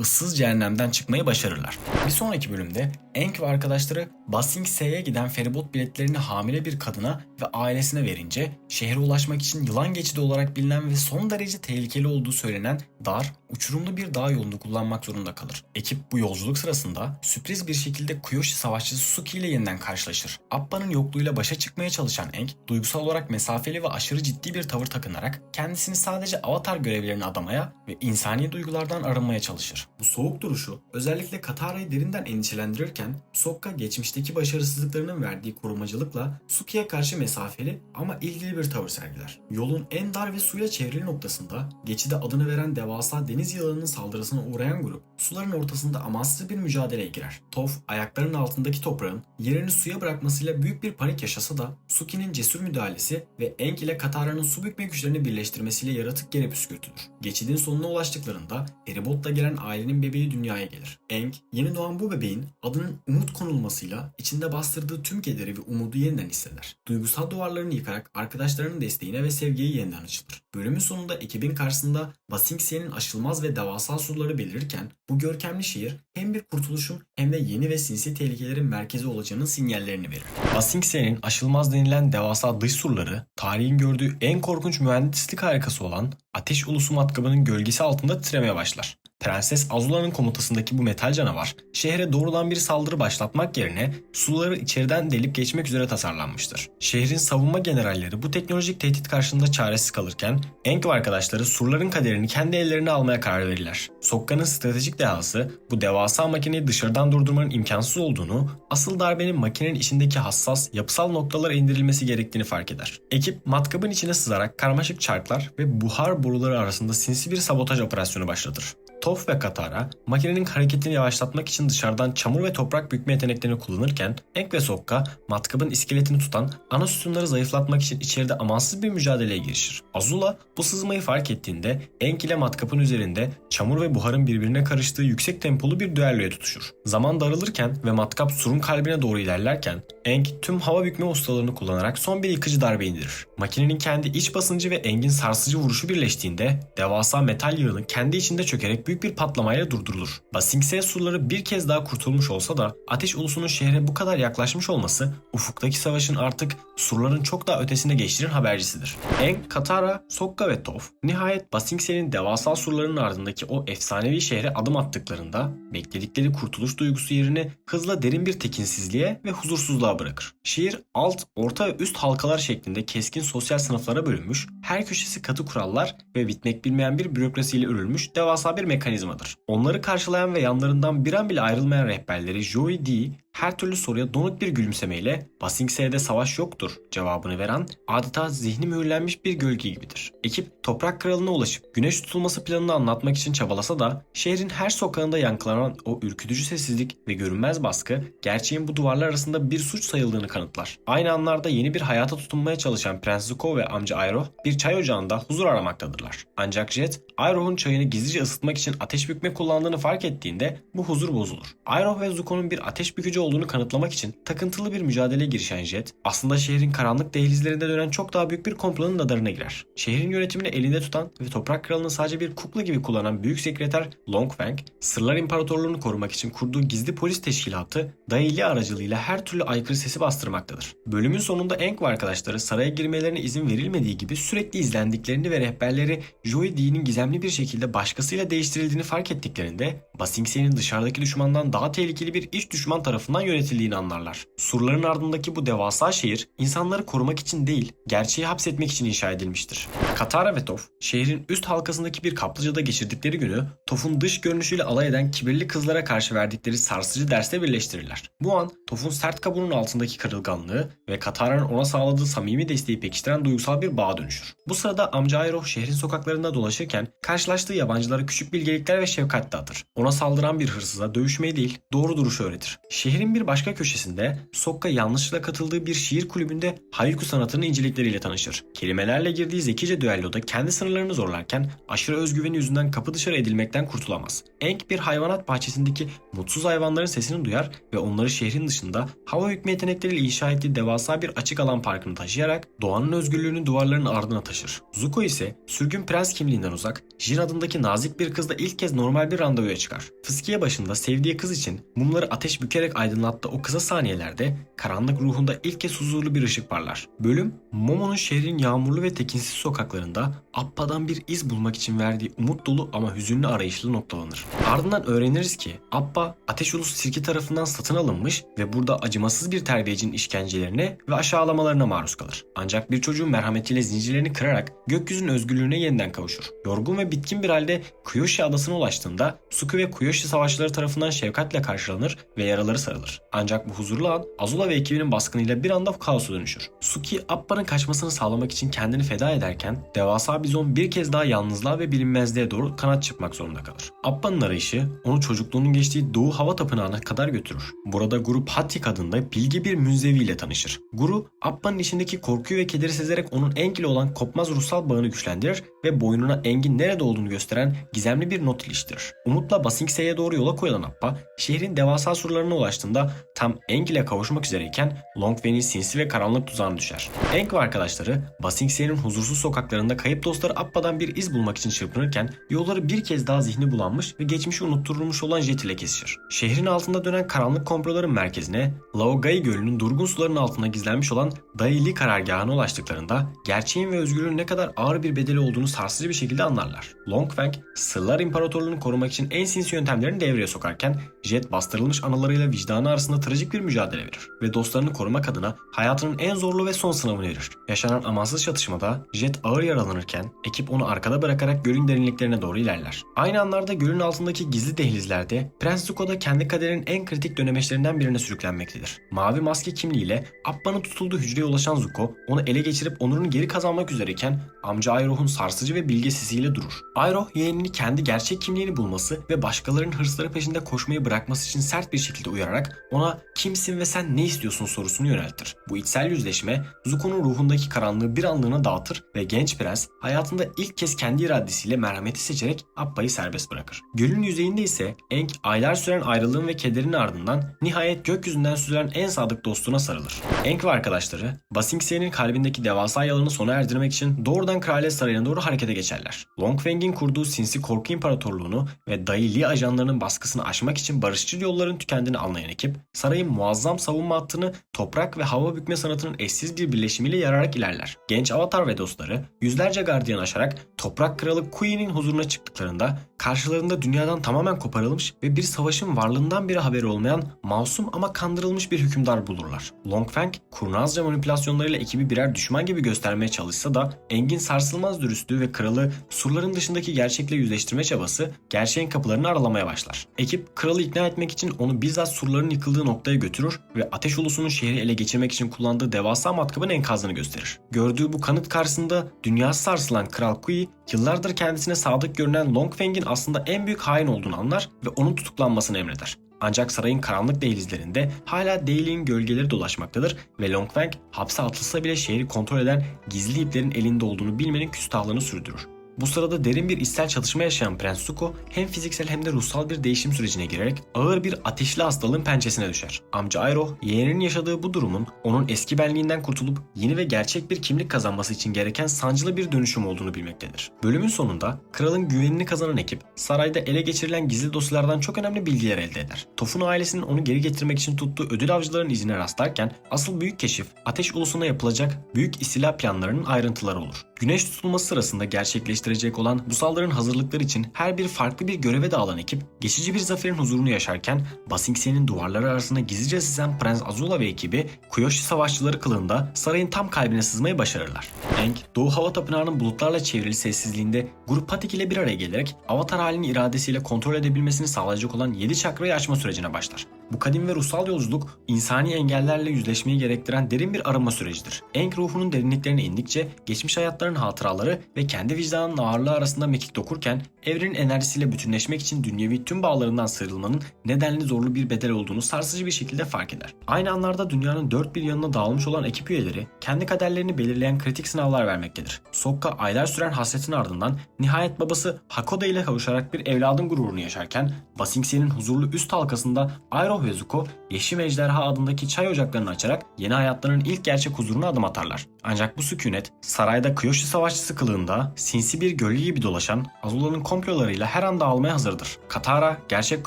ıssız cehennemden çıkmayı başarırlar. Bir sonraki bölümde Aang ve arkadaşları Ba Sing Se'ye giden feribot biletlerini hamile bir kadına ve ailesine verince şehre ulaşmak için yılan geçidi olarak bilinen ve son derece tehlikeli olduğu söylenen dar, uçurumlu bir dağ yolunu kullanmak zorunda kalır. Ekip bu yolculuk sırasında sürpriz bir şekilde Kyoshi savaşçısı Suki ile yeniden karşılaşır. Appa'nın yokluğuyla başa çıkmaya çalışan Aang, duygusal olarak mesafeli ve aşırı ciddi bir tavır takınarak kendisini sadece avatar görevlerine adamaya ve insani duygulardan arınmaya çalışır. Bu soğuk duruşu özellikle Katara'yı derinden endişelendirirken Sokka geçmişteki başarısızlıklarının verdiği korumacılıkla Suki'ye karşı mesafeli ama ilgili bir tavır sergiler. Yolun en dar ve suya çevrili noktasında geçide adını veren devasa deniz yılanının saldırısına uğrayan grup suların ortasında amansız bir mücadeleye girer. Toph ayaklarının altındaki toprağın yerini suya bırakmasıyla büyük bir panik yaşasa da Suki'nin cesur müdahalesi ve Aang ile Katara'nın su bükme güçlerini birleştirmesiyle yaratık yere püskürtülür. Geçidin sonuna ulaştıklarında feribotla gelen ailenin bebeği dünyaya gelir. Aang yeni doğan bu bebeğin adının Umut konulmasıyla içinde bastırdığı tüm kederi ve umudu yeniden hisseder. Duygusal duvarlarını yıkarak arkadaşlarının desteğine ve sevgiye yeniden açılır. Bölümün sonunda ekibin karşısında Ba Sing Se'nin aşılmaz ve devasa surları belirirken bu görkemli şehir hem bir kurtuluşun hem de yeni ve sinsi tehlikelerin merkezi olacağının sinyallerini verir. Ba Sing Se'nin aşılmaz denilen devasa dış surları tarihin gördüğü en korkunç mühendislik harikası olan Ateş Ulusu matkabının gölgesi altında titremeye başlar. Prenses Azula'nın komutasındaki bu metal canavar şehre doğrudan bir saldırı başlatmak yerine suları içeriden delip geçmek üzere tasarlanmıştır. Şehrin savunma generalleri bu teknolojik tehdit karşısında çaresiz kalırken Aang ve arkadaşları surların kaderini kendi ellerine almaya karar verirler. Sokka'nın stratejik dehası bu devasa makineyi dışarıdan durdurmanın imkansız olduğunu, asıl darbenin makinenin içindeki hassas, yapısal noktalara indirilmesi gerektiğini fark eder. Ekip matkabın içine sızarak karmaşık çarklar ve buhar boruları arasında sinsi bir sabotaj operasyonu başlatır. Toph ve Katara makinenin hareketini yavaşlatmak için dışarıdan çamur ve toprak bükme yeteneklerini kullanırken Aang ve Sokka matkabın iskeletini tutan ana sütunları zayıflatmak için içeride amansız bir mücadeleye girişir. Azula bu sızmayı fark ettiğinde Aang ile matkapın üzerinde çamur ve buharın birbirine karıştığı yüksek tempolu bir düelloya tutuşur. Zaman daralırken ve matkap surun kalbine doğru ilerlerken Aang tüm hava bükme ustalarını kullanarak son bir yıkıcı darbe indirir. Makinenin kendi iç basıncı ve Aang'in sarsıcı vuruşu birleştiğinde devasa metal yığını kendi içinde çökerek büyük bir patlamayla durdurulur. Ba Sing Se surları bir kez daha kurtulmuş olsa da Ateş Ulusu'nun şehre bu kadar yaklaşmış olması ufuktaki savaşın artık surların çok daha ötesine geçtiğinin habercisidir. Aang, Katara, Sokka ve Toph nihayet Ba Sing Se'nin devasa surlarının ardındaki o efsanevi şehre adım attıklarında bekledikleri kurtuluş duygusu yerini hızla derin bir tekinsizliğe ve huzursuzluğa bırakır. Şehir alt, orta ve üst halkalar şeklinde keskin sosyal sınıflara bölünmüş, her köşesi katı kurallar ve bitmek bilmeyen bir bürokrasiyle örülmüş devasa bir mekanizmadır. Onları karşılayan ve yanlarından bir an bile ayrılmayan rehberleri Joey D her türlü soruya donuk bir gülümsemeyle Ba Sing Se'de savaş yoktur cevabını veren adeta zihni mühürlenmiş bir gölge gibidir. Ekip toprak kralına ulaşıp güneş tutulması planını anlatmak için çabalasa da şehrin her sokağında yankılanan o ürkütücü sessizlik ve görünmez baskı gerçeğin bu duvarlar arasında bir suç sayıldığını kanıtlar. Aynı anlarda yeni bir hayata tutunmaya çalışan Prens Zuko ve amca Iroh bir çay ocağında huzur aramaktadırlar. Ancak Jet, Iroh'un çayını gizlice ısıtmak için ateş bükme kullandığını fark ettiğinde bu huzur bozulur. Iroh ve Zuko'nun bir ateş bükücü olduğunu kanıtlamak için takıntılı bir mücadeleye girişen Jet, aslında şehrin karanlık dehlizlerinde dönen çok daha büyük bir komplonun radarına girer. Şehrin yönetimini elinde tutan ve Toprak Kralı'nı sadece bir kukla gibi kullanan Büyük Sekreter Long Feng, Sırlar İmparatorluğunu korumak için kurduğu gizli polis teşkilatı Daili aracılığıyla her türlü aykırı sesi bastırmaktadır. Bölümün sonunda Aang ve arkadaşları saraya girmelerine izin verilmediği gibi sürekli izlendiklerini ve rehberleri Joey D'nin gizemli bir şekilde başkasıyla değiştirildiğini fark ettiklerinde Ba Sing Se'nin dışarıdaki düşmandan daha tehlikeli bir iç düşman tarafından yönetildiğini anlarlar. Surların ardındaki bu devasa şehir insanları korumak için değil, gerçeği hapsetmek için inşa edilmiştir. Katara ve Toph, şehrin üst halkasındaki bir kaplıcada geçirdikleri günü Toph'un dış görünüşüyle alay eden kibirli kızlara karşı verdikleri sarsıcı derste birleştirirler. Bu an Toph'un sert kabuğunun altındaki kırılganlığı ve Katara'nın ona sağladığı samimi desteği pekiştiren duygusal bir bağa dönüşür. Bu sırada amca Iroh şehrin sokaklarında dolaşırken karşılaştığı yabancılara küçük bilgelikler ve şefkat dağıtır. Ona saldıran bir hırsıza dövüşmeyi değil, doğru duruşu öğretir. Şehrin bir başka köşesinde Sokka yanlışlıkla katıldığı bir şiir kulübünde Haiku sanatının incelikleriyle tanışır. Kelimelerle girdiği zekice düelloda kendi sınırlarını zorlarken aşırı özgüveni yüzünden kapı dışarı edilmekten kurtulamaz. Aang bir hayvanat bahçesindeki mutsuz hayvanların sesini duyar ve onları şehrin dışında hava hükmü yetenekleriyle inşa ettiği devasa bir açık alan parkını taşıyarak doğanın özgürlüğünü duvarların ardına taşır. Zuko ise sürgün prens kimliğinden uzak, Jin adındaki nazik bir kızla ilk kez normal bir randevuya çıkar. Fıskiye başında sevdiği kız için mumları ateş bükerek aydınlattığı o kısa saniyelerde karanlık ruhunda ilk kez huzurlu bir ışık parlar. Bölüm, Momo'nun şehrin yağmurlu ve tekinsiz sokaklarında Appa'dan bir iz bulmak için verdiği umut dolu ama hüzünlü arayışla noktalanır. Ardından öğreniriz ki Appa, Ateş Ulusu Sirki tarafından satın alınmış ve burada acımasız bir terbiyecinin işkencelerine ve aşağılamalarına maruz kalır. Ancak bir çocuğun merhametiyle zincirlerini kırarak gökyüzünün özgürlüğüne yeniden kavuşur. Yorgun ve bitkin bir halde Kyoshi adasına ulaştığında Suki ve Kyoshi savaşçıları tarafından şefkatle karşılanır ve yaraları sarılır. Ancak bu huzurlu an Azula ve ekibinin baskınıyla bir anda kaosa dönüşür. Suki, Appa'nın kaçmasını sağlamak için kendini feda ederken devasa bizon bir kez daha yalnızlığa ve bilinmezliğe doğru kanat çırpmak zorunda kalır. Appa'nın arayışı onu çocukluğunun geçtiği Doğu Hava Tapınağı'na kadar götürür. Burada grup Hattik adında bilge bir münzevi ile tanışır. Guru, Appa'nın içindeki korkuyu ve kederi sezerek onun Aang ile olan kopmaz ruhsal bağını güçlendirir ve boynuna Aang'in nerede olduğunu gösteren gizemli bir not iliştirir. Umutla Ba Sing Se'ye doğru yola koyulan Appa, şehrin devasa surlarına ulaştığında tam Aang ile kavuşmak üzereyken Long Feng'in sinsi ve karanlık tuzağına düşer. Aang ve arkadaşları Ba Sing Se'nin huzursuz sokaklarında kayıp dostları Appa'dan bir iz bulmak için çırpınırken yolları bir kez daha zihni bulanmış ve geçmişi unutturulmuş olan Jet ile kesişir. Şehrin altında dönen karanlık komploların merkezine Laogai Gölü'nün durgun sularının altında gizlenmiş olan Daili karargahına ulaştıklarında gerçeğin ve özgürlüğün ne kadar ağır bir bedeli olduğunu sarsıcı bir şekilde anlarlar. Long Feng, Sırlar İmparatorluğunu korumak için en sinsi yöntemlerini devreye sokarken Jet bastırılmış anılarıyla vicdanı arasında trajik bir mücadele verir ve dostlarını korumak adına hayatının en zorlu ve son sınavını verir. Yaşanan amansız çatışmada Jet ağır yaralanırken ekip onu arkada bırakarak gölün derinliklerine doğru ilerler. Aynı anlarda gölün altındaki gizli dehlizlerde Prens Zuko da kendi kaderinin en kritik dönemeçlerinden birine sürüklenmektedir. Mavi maske kimliğiyle Appa'nın tutulduğu hücreye ulaşan Zuko onu ele geçirip onurunu geri kazanmak üzereyken amca Iroh'un sarsıcı ve bilge sesiyle durur. Iroh yeğenini kendi gerçek kimliğini bulması ve başkalarının hırsları peşinde koşmayı bırakması için sert bir şekilde uyararak ona "Kimsin ve sen ne istiyorsun?" sorusunu yöneltir. Bu içsel yüzleşme Zuko'nun ruhundaki karanlığı bir anlığına dağıtır ve genç prens hayatında ilk kez kendi iradesiyle merhameti seçerek Appa'yı serbest bırakır. Gölün yüzeyinde ise Aang aylar süren ayrılığın ve kederinin ardından nihayet gökyüzünden süzülen en sadık dostuna sarılır. Aang ve arkadaşları Ba Sing Se'nin kalbindeki devasa yalanı sona erdirmek için doğrudan Kraliyet Sarayı'na doğru harekete geçerler. Long Feng'in kurduğu sinsi korku imparatorluğunu ve Daili ajanlarının baskısını aşmak için barışçıl yolların tükendiğini anlayan ekip sarayın muazzam savunma hattını toprak ve hava bükme sanatının eşsiz bir birleşimiyle yararak ilerler. Genç Avatar ve dostları yüzlerce gardiyan aşarak Toprak Kralı Kui'nin huzuruna çıktıklarında karşılarında dünyadan tamamen koparılmış ve bir savaşın varlığından bile haberi olmayan masum ama kandırılmış bir hükümdar bulurlar. Long Feng kurnazca manipülasyonlarıyla ekibi birer düşman gibi göstermeye çalışsa da Aang'in sarsılmaz dürüstlüğü ve kralı surların dışındaki gerçekle yüzleştirme çabası gerçeğin kapılarını aralamaya başlar. Ekip kralı ikna etmek için onu bizzat surların yıkıldığı noktaya götürür ve Ateş Ulusu'nun şehri ele geçirmek için kullandığı devasa matkabın enkazını gösterir. Gördüğü bu kanıt karşısında dünyası sarsılan Kral Kui yıllardır kendisine sadık görünen Long Feng'in aslında en büyük hain olduğunu anlar ve onun tutuklanmasını emreder. Ancak sarayın karanlık dehlizlerinde hala Daily'nin gölgeleri dolaşmaktadır ve Long Feng hapse atılsa bile şehri kontrol eden gizli iplerin elinde olduğunu bilmenin küstahlığını sürdürür. Bu sırada derin bir içsel çatışma yaşayan Prens Zuko hem fiziksel hem de ruhsal bir değişim sürecine girerek ağır bir ateşli hastalığın pençesine düşer. Amca Iroh, yeğeninin yaşadığı bu durumun onun eski benliğinden kurtulup yeni ve gerçek bir kimlik kazanması için gereken sancılı bir dönüşüm olduğunu bilmektedir. Bölümün sonunda kralın güvenini kazanan ekip sarayda ele geçirilen gizli dosyalardan çok önemli bilgiler elde eder. Top'un ailesinin onu geri getirmek için tuttuğu ödül avcıların izine rastlarken asıl büyük keşif Ateş Ulusu'na yapılacak büyük istila planlarının ayrıntıları olur. Güneş tutulması sırasında gerçekleştirecek olan bu saldırının hazırlıkları için her bir farklı bir göreve dağılan ekip geçici bir zaferin huzurunu yaşarken Ba Sing Se'nin duvarları arasında gizlice sızan Prens Azula ve ekibi Kyoshi savaşçıları kılığında sarayın tam kalbine sızmayı başarırlar. Aang, Doğu Hava Tapınağı'nın bulutlarla çevrili sessizliğinde Grup Patik ile bir araya gelerek avatar halini iradesiyle kontrol edebilmesini sağlayacak olan 7 çakrayı açma sürecine başlar. Bu kadim ve ruhsal yolculuk insani engellerle yüzleşmeyi gerektiren derin bir arınma sürecidir. Aang ruhunun derinliklerine indikçe geçmiş hayatların hatıraları ve kendi vicdanının ağırlığı arasında mekik dokurken evrenin enerjisiyle bütünleşmek için dünyevi tüm bağlarından sıyrılmanın nedenli zorlu bir bedel olduğunu sarsıcı bir şekilde fark eder. Aynı anlarda dünyanın dört bir yanına dağılmış olan ekip üyeleri kendi kaderlerini belirleyen kritik sınavlar vermektedir. Sokka aylar süren hasretin ardından nihayet babası Hakoda ile kavuşarak bir evladın gururunu yaşarken Ba Sing Se'nin huzurlu üst halkasında Iroh ve Zuko Yeşim Ejderha adındaki çay ocaklarını açarak yeni hayatlarının ilk gerçek huzuruna adım atarlar. Ancak bu sükunet sarayda Kyoshi savaşçısı kılığında sinsi bir gölge gibi dolaşan Azula'nın komplolarıyla her an dağılmaya hazırdır. Katara gerçek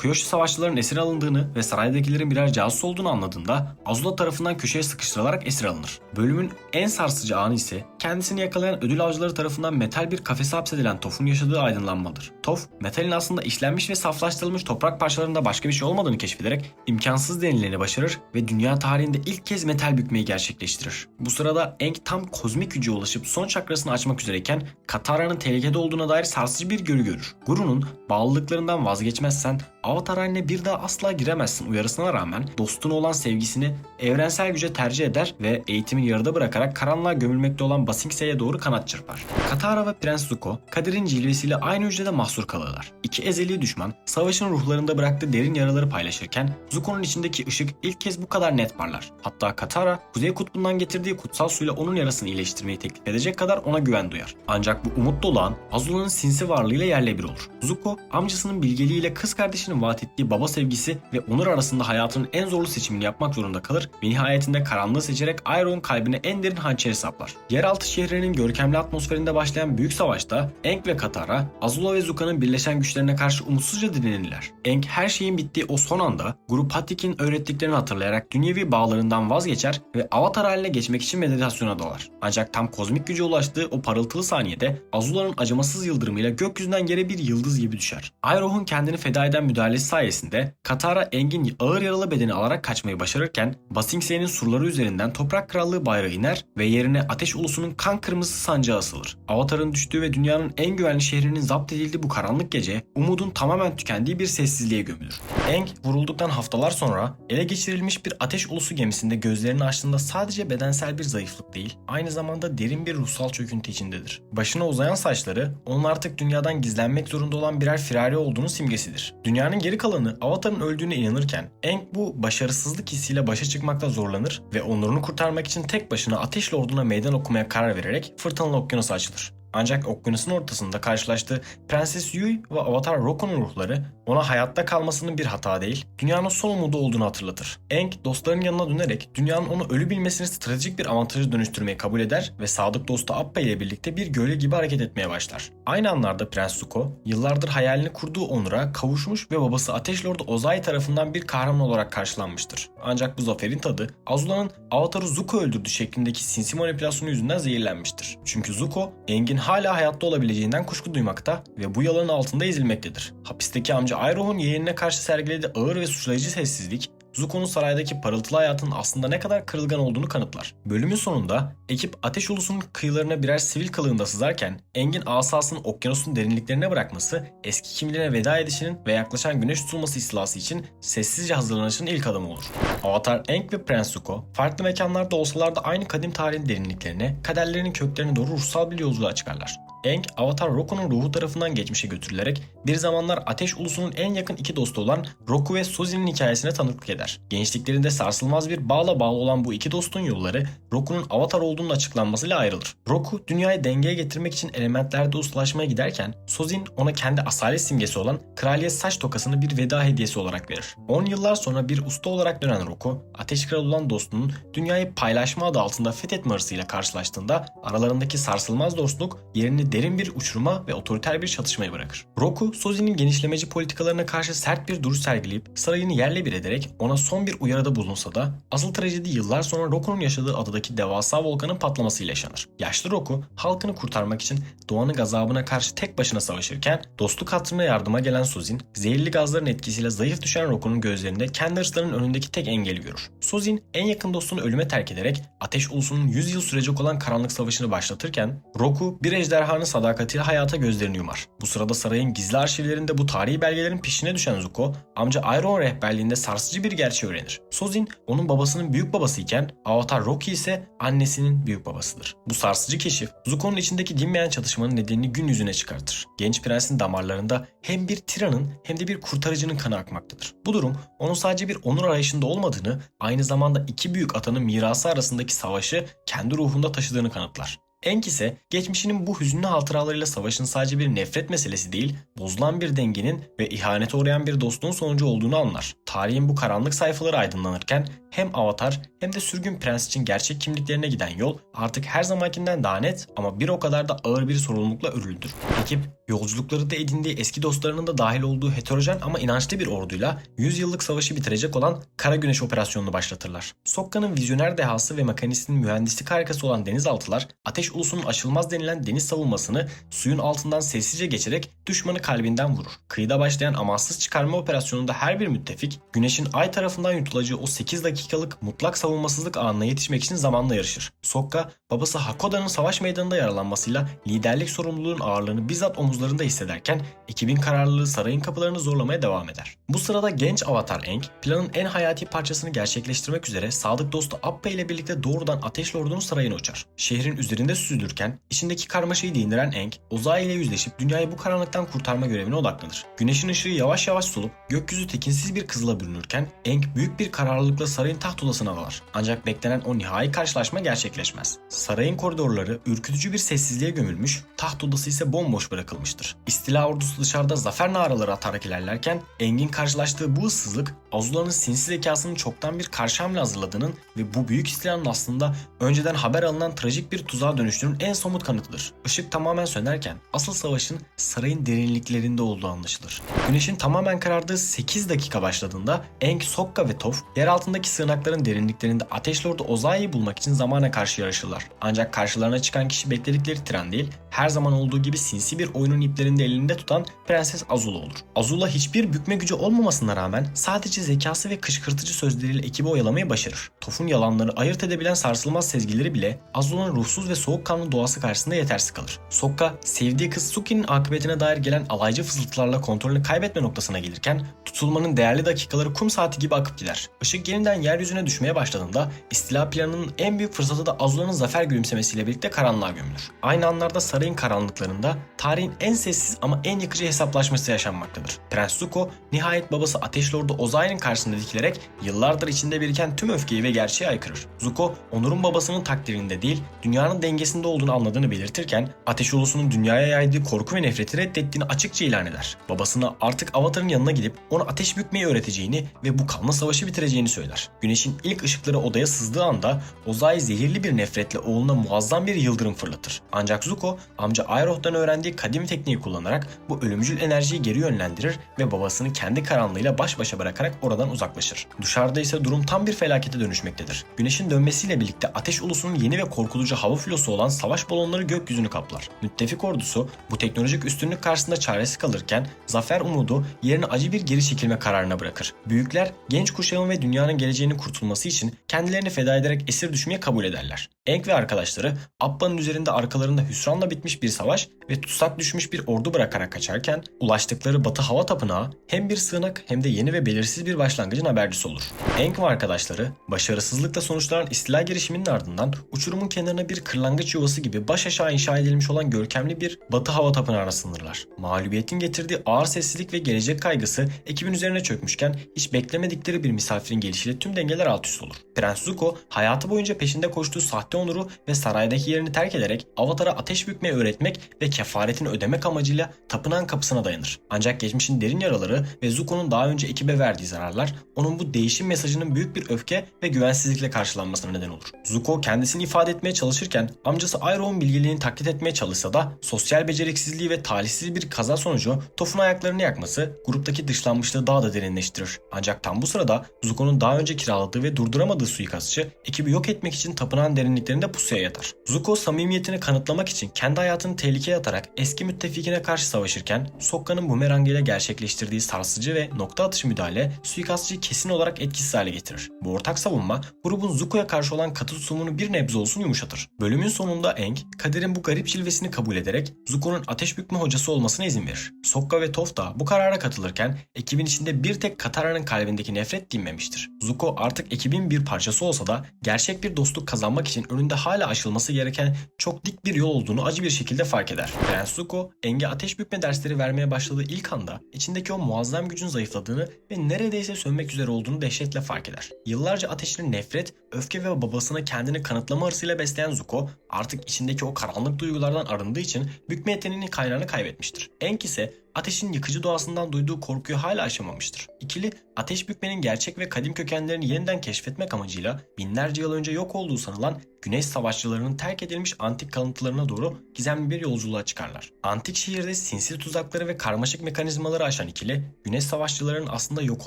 Kyoshi savaşçıların esir alındığını ve saraydakilerin birer casus olduğunu anladığında Azula tarafından köşeye sıkıştırılarak esir alınır. Bölümün en sarsıcı anı ise kendisini yakalayan ödül avcıları tarafından metal bir kafese hapsedilen Toph'un yaşadığı aydınlanmadır. Toph, metalin aslında işlenmiş ve saflaştırılmış toprak parçalarında başka bir şey olmadığını keşfederek imkansız denileni başarır ve dünya tarihinde ilk kez metal bükmeyi gerçekleştirir. Bu sırada Aang tam kozmik güce ulaşıp son çakrasını açmak üzereyken Katara'nın tehlikede olduğuna dair sarsıcı bir görü görür. Guru'nun bağlılıklarından vazgeçmezsen avatar haline bir daha asla giremezsin uyarısına rağmen dostuna olan sevgisini evrensel güce tercih eder ve eğitimini yarıda bırakarak karanlığa gömülmekte olan Ba Sing Se'ye doğru kanat çırpar. Katara ve Prens Zuko kaderin cilvesiyle aynı hücrede mahsur kalırlar. İki ezeli düşman savaşın ruhlarında bıraktığı derin yaraları paylaşırken Zuko'nun içindeki ışık ilk kez bu kadar net parlar. Hatta Katara Kuzey Kutbu'ndan getirdiği kutsal suyla onun yarasını iyileştirmeyi teklif edecek kadar ona güven duyar. Ancak bu umut dolu an Azula'nın sinsi varlığıyla yerle bir olur. Zuko amcasının bilgeliğiyle kız kardeşinin vaat ettiği baba sevgisi ve onur arasında hayatının en zorlu seçimini yapmak zorunda kalır ve nihayetinde karanlığı seçerek Iroh'un kalbine en derin hançeri saplar. Yeraltı şehrinin görkemli atmosferinde başlayan büyük savaşta Aang ve Katara Azula ve Zuko'nun birleşen güçlerine karşı umutsuzca direnirler. Aang her şeyin bittiği o son anda Grup Patik'in öğrettiklerini hatırlayarak dünyevi bağlarından vazgeçer ve avatar haline geçmek için meditasyona dalar. Ancak tam kozmik güce ulaştığı o parıltılı saniyede Azula'nın acımasız yıldırımıyla gökyüzünden yere bir yıldız gibi düşer. Iroh'un kendini feda eden müdahalesi sayesinde Katara Aang'in ağır yaralı bedeni alarak kaçmayı başarırken Ba Sing Se'nin surları üzerinden Toprak Krallığı bayrağı iner ve yerine Ateş Ulusu'nun kan kırmızı sancağı asılır. Avatar'ın düştüğü ve dünyanın en güvenli şehrinin zapt edildiği bu karanlık gece umudun tamamen tükendiği bir sessizliğe gömülür. Aang vurulduktan haftalar sonra ele geçirilmiş bir Ateş Ulusu gemisinde gözlerini açtığında sadece bedensel bir zayıflık değil, aynı zamanda derin bir ruhsal çöküntü içindedir. Başına uzayan saçları onun artık dünyadan gizlenmek zorunda olan birer firari olduğunu simgesidir. Dünyanın geri kalanı Avatar'ın öldüğüne inanırken Aang bu başarısızlık hissiyle başa çıkmakta zorlanır ve onurunu kurtarmak için tek başına Ateş Lordu'na meydan okumaya karar vererek Fırtınalı Okyanus'a açılır. Ancak okyanusun ortasında karşılaştığı Prenses Yui ve Avatar Roko'nun ruhları ona hayatta kalmasının bir hata değil, dünyanın son umudu olduğunu hatırlatır. Aang dostlarının yanına dönerek dünyanın onu ölü bilmesini stratejik bir avantaja dönüştürmeyi kabul eder ve sadık dostu Appa ile birlikte bir gölge gibi hareket etmeye başlar. Aynı anlarda Prens Zuko, yıllardır hayalini kurduğu onura kavuşmuş ve babası Ateş Lordu Ozai tarafından bir kahraman olarak karşılanmıştır. Ancak bu zaferin tadı Azula'nın Avatar'ı Zuko öldürdü şeklindeki sinsi manipülasyonu yüzünden zehirlenmiştir. Çünkü Zuko, Aang'in hala hayatta olabileceğinden kuşku duymakta ve bu yalanın altında ezilmektedir. Hapisteki amca Iroh'un yeğenine karşı sergilediği ağır ve suçlayıcı sessizlik, Zuko'nun saraydaki parıltılı hayatın aslında ne kadar kırılgan olduğunu kanıtlar. Bölümün sonunda ekip Ateş Ulusu'nun kıyılarına birer sivil kılığında sızarken Aang'in asasını okyanusun derinliklerine bırakması, eski kimliğine veda edişinin ve yaklaşan güneş tutulması istilası için sessizce hazırlanışın ilk adımı olur. Avatar Aang ve Prens Zuko farklı mekanlarda olsalar da aynı kadim tarihin derinliklerine, kaderlerinin köklerine doğru ruhsal bir yolculuğa çıkarlar. Aang, Avatar Roku'nun ruhu tarafından geçmişe götürülerek bir zamanlar Ateş Ulusu'nun en yakın iki dostu olan Roku ve Sozin'in hikayesine tanıklık eder. Gençliklerinde sarsılmaz bir bağla bağlı olan bu iki dostun yolları Roku'nun Avatar olduğunun açıklanmasıyla ayrılır. Roku, dünyayı dengeye getirmek için elementlerde ustalaşmaya giderken Sozin ona kendi asalet simgesi olan kraliyet saç tokasını bir veda hediyesi olarak verir. 10 yıllar sonra bir usta olarak dönen Roku, Ateş Kralı olan dostunun dünyayı paylaşma adı altında fethetme hırsıyla karşılaştığında aralarındaki sarsılmaz dostluk yerini derin bir uçuruma ve otoriter bir çatışmaya bırakır. Roku, Sozin'in genişlemeci politikalarına karşı sert bir duruş sergileyip sarayını yerle bir ederek ona son bir uyarıda bulunsa da asıl trajedi yıllar sonra Roku'nun yaşadığı adadaki devasa volkanın patlamasıyla yaşanır. Yaşlı Roku, halkını kurtarmak için doğanın gazabına karşı tek başına savaşırken dostluk hatırına yardıma gelen Sozin, zehirli gazların etkisiyle zayıf düşen Roku'nun gözlerinde kendi hırslarının önündeki tek engeli görür. Sozin, en yakın dostunu ölüme terk ederek Ateş Ulusu'nun 100 yıl sürecek olan karanlık savaşını başlatırken, Roku bir ejderhanın sadakatiyle hayata gözlerini yumar. Bu sırada sarayın gizli arşivlerinde bu tarihi belgelerin peşine düşen Zuko, amca Iroh rehberliğinde sarsıcı bir gerçeği öğrenir. Sozin, onun babasının büyük babasıyken Avatar Roku ise annesinin büyük babasıdır. Bu sarsıcı keşif, Zuko'nun içindeki dinmeyen çatışmanın nedenini gün yüzüne çıkartır. Genç prensin damarlarında hem bir tiranın hem de bir kurtarıcının kanı akmaktadır. Bu durum, onun sadece bir onur arayışında olmadığını, aynı zamanda iki büyük atanın mirası arasındaki savaşı kendi ruhunda taşıdığını kanıtlar. Aang ise geçmişinin bu hüzünlü hatıralarıyla savaşın sadece bir nefret meselesi değil, bozulan bir dengenin ve ihanete uğrayan bir dostluğun sonucu olduğunu anlar. Tarihin bu karanlık sayfaları aydınlanırken hem Avatar hem de sürgün prens için gerçek kimliklerine giden yol artık her zamankinden daha net ama bir o kadar da ağır bir sorumlulukla örülüdür. Ekip, yolculukları da edindiği eski dostlarının da dahil olduğu heterojen ama inançlı bir orduyla 100 yıllık savaşı bitirecek olan Kara Güneş operasyonunu başlatırlar. Sokka'nın vizyoner dehası ve makinistinin mühendislik harikası olan denizaltılar, Ateş Ulusu'nun aşılmaz denilen deniz savunmasını suyun altından sessizce geçerek düşmanı kalbinden vurur. Kıyıda başlayan amansız çıkarma operasyonunda her bir müttefik, Güneş'in ay tarafından yutulacağı o 8 dakikalık mutlak savunmasızlık anına yetişmek için zamanla yarışır. Sokka, babası Hakoda'nın savaş meydanında yaralanmasıyla liderlik sorumluluğunun ağırlığını bizzat omuzlarında hissederken ekibin kararlılığı sarayın kapılarını zorlamaya devam eder. Bu sırada genç Avatar Aang, planın en hayati parçasını gerçekleştirmek üzere sadık dostu Appa ile birlikte doğrudan Ateş Lordu'nun sarayına uçar. Şehrin üzerinde süzülürken içindeki karmaşayı dindiren Aang, Ozai ile yüzleşip dünyayı bu karanlıktan kurtarma görevine odaklanır. Güneşin ışığı yavaş yavaş solup gökyüzü tekinsiz bir kızıla bürünürken Aang büyük bir kararlılıkla sarayın taht odasına dalar. Ancak beklenen o nihai karşılaşma gerçekleşmez. Sarayın koridorları ürkütücü bir sessizliğe gömülmüş, taht odası ise bomboş bırakılmıştır. İstila ordusu dışarıda zafer naraları atarak ilerlerken Aang'in karşılaştığı bu ıssızlık, Azula'nın sinsi zekasının çoktan bir karşı hamle hazırladığının ve bu büyük istilanın aslında önceden haber alınan trajik bir tuzağa dönüştüğünün en somut kanıtıdır. Işık tamamen sönerken asıl savaşın sarayın derinliklerinde olduğu anlaşılır. Güneşin tamamen karardığı 8 dakika başladığında Aang, Sokka ve Toph yer altındaki sığınakların derinliklerinde Ateş Lordu Ozai'yi bulmak için zamana karşı yarışırlar. Ancak karşılarına çıkan kişi bekledikleri tren değil, her zaman olduğu gibi sinsi bir oyunun iplerini de elinde tutan Prenses Azula olur. Azula hiçbir bükme gücü olmamasına rağmen sadece zekası ve kışkırtıcı sözleriyle ekibi oyalamayı başarır. Toph'un yalanları ayırt edebilen sarsılmaz sezgileri bile Azula'nın ruhsuz ve soğukkanlı doğası karşısında yetersiz kalır. Sokka, sevdiği kız Suki'nin akıbetine dair gelen alaycı fısıltılarla kontrolünü kaybetme noktasına gelirken tutulmanın değerli dakikaları kum saati gibi akıp gider. Işık yeniden yeryüzüne düşmeye başladığında istila planının en büyük fırsatı da Azula'nın zafer gülümsemesiyle birlikte karanlığa gömülür. Aynı anlarda sarayın karanlıklarında tarihin en sessiz ama en yıkıcı hesaplaşması yaşanmaktadır. Prens Zuko nihayet babası Ateş Lordu Ozai'nin karşısında dikilerek yıllardır içinde biriken tüm öfkeyi ve gerçeği aykırır. Zuko, Onur'un babasının takdirinde değil, dünyanın dengesinde olduğunu anladığını belirtirken Ateş Ulusu'nun dünyaya yaydığı korku ve nefreti reddettiğini açıkça ilan eder. Babasına artık Avatar'ın yanına gidip ona ateş bükmeyi öğreteceğini ve bu kanlı savaşı bitireceğini söyler. Güneşin ilk ışıkları odaya sızdığı anda Ozai zehirli bir nefretle oğluna muazzam bir yıldırım fırlatır. Ancak Zuko, amca Iroh'tan öğrendiği kadim tekniği kullanarak bu ölümcül enerjiyi geri yönlendirir ve babasını kendi karanlığıyla baş başa bırakarak oradan uzaklaşır. Dışarıda ise durum tam bir felakete dönüşmektedir. Güneşin dönmesiyle birlikte Ateş Ulusu'nun yeni ve korkutucu hava filosu olan savaş balonları gökyüzünü kaplar. Müttefik ordusu bu teknolojik üstünlük karşısında çaresiz kalırken zafer umudu yerini acı bir geri çekilme kararına bırakır. Büyükler genç kuşağın ve dünyanın geleceğinin kurtulması için kendilerini feda ederek esir düşmeye kabul ederler. Aang ve arkadaşları Appa'nın üzerinde arkalarında hüsranla bitmiş bir savaş ve tutsak düşmüş bir ordu bırakarak kaçarken ulaştıkları Batı Hava Tapınağı hem bir sığınak hem de yeni ve belirsiz bir başlangıcın habercisi olur. Aang ve arkadaşları başarısızlıkla sonuçlanan istila girişiminin ardından uçurumun kenarına bir kırlangıç yuvası gibi baş aşağı inşa edilmiş olan görkemli bir Batı Hava Tapınağı'na sınırlar. Mağlubiyetin getirdiği ağır sessizlik ve gelecek kaygısı ekibin üzerine çökmüşken hiç beklemedikleri bir misafirin gelişiyle tüm dengeler alt üst olur. Prens Zuko hayatı boyunca peşinde koştuğu sahte onuru ve saraydaki yerini terk ederek Avatar'a ateş bükmeyi öğretmek ve kefaretini ödemek amacıyla tapınağın kapısına dayanır. Ancak geçmişin derin yaraları ve Zuko'nun daha önce ekibe verdiği zararlar onun bu değişim mesajının büyük bir öfke ve güvensizlikle karşılanmasına neden olur. Zuko kendisini ifade etmeye çalışırken amcası Iroh'un bilgeliğini taklit etmeye çalışsa da sosyal beceriksizliği ve talihsiz bir kaza sonucu Toph'un ayaklarını yakması gruptaki dışlanmışlığı daha da derinleştirir. Ancak tam bu sırada Zuko'nun daha önce kiraladığı ve durduramadığı suikastçı ekibi yok etmek için tapınağın derinliklerinde pusuya yatar. Zuko samimiyetini kanıtlamak için kendi hayatını tehlikeye atarak eski müttefikine karşı savaşırken Sokka'nın bumerang ile gerçekleştirdiği sarsıcı ve nokta atışı müdahale suikastçıyı kesin olarak etkisiz hale getirir. Bu ortak savunma grubun Zuko'ya karşı olan katı tutumunu bir nebze olsun yumuşatır. Bölümün sonunda Aang, kaderin bu garip cilvesini kabul ederek Zuko'nun ateş bükme hocası olmasına izin verir. Sokka ve Toph da bu karara katılırken ekibin içinde bir tek Katara'nın kalbindeki nefret dinmemiştir. Zuko artık ekibin bir parçası olsa da gerçek bir dostluk kazanmak için önünde hala aşılması gereken çok dik bir yol olduğunu acı bir şekilde fark eder. Prens Zuko, Aang'e ateş bükme dersleri vermeye başladığı ilk anda içindeki o muazzam gücün zayıfladığını ve neredeyse sönmek üzere olduğunu dehşetle fark eder. Yıllarca ateşini nefret, öfke ve babasına kendini kanıtlama hırsıyla besleyen Zuko artık içindeki o karanlık duygulardan arındığı için bükme yeteneğinin kaynağını kaybetmiştir. Aang ise ateşin yıkıcı doğasından duyduğu korkuyu hala aşamamıştır. İkili, ateş bükmenin gerçek ve kadim kökenlerini yeniden keşfetmek amacıyla binlerce yıl önce yok olduğu sanılan Güneş savaşçılarının terk edilmiş antik kalıntılarına doğru gizemli bir yolculuğa çıkarlar. Antik şehirde sinsi tuzakları ve karmaşık mekanizmaları aşan ikili, Güneş savaşçılarının aslında yok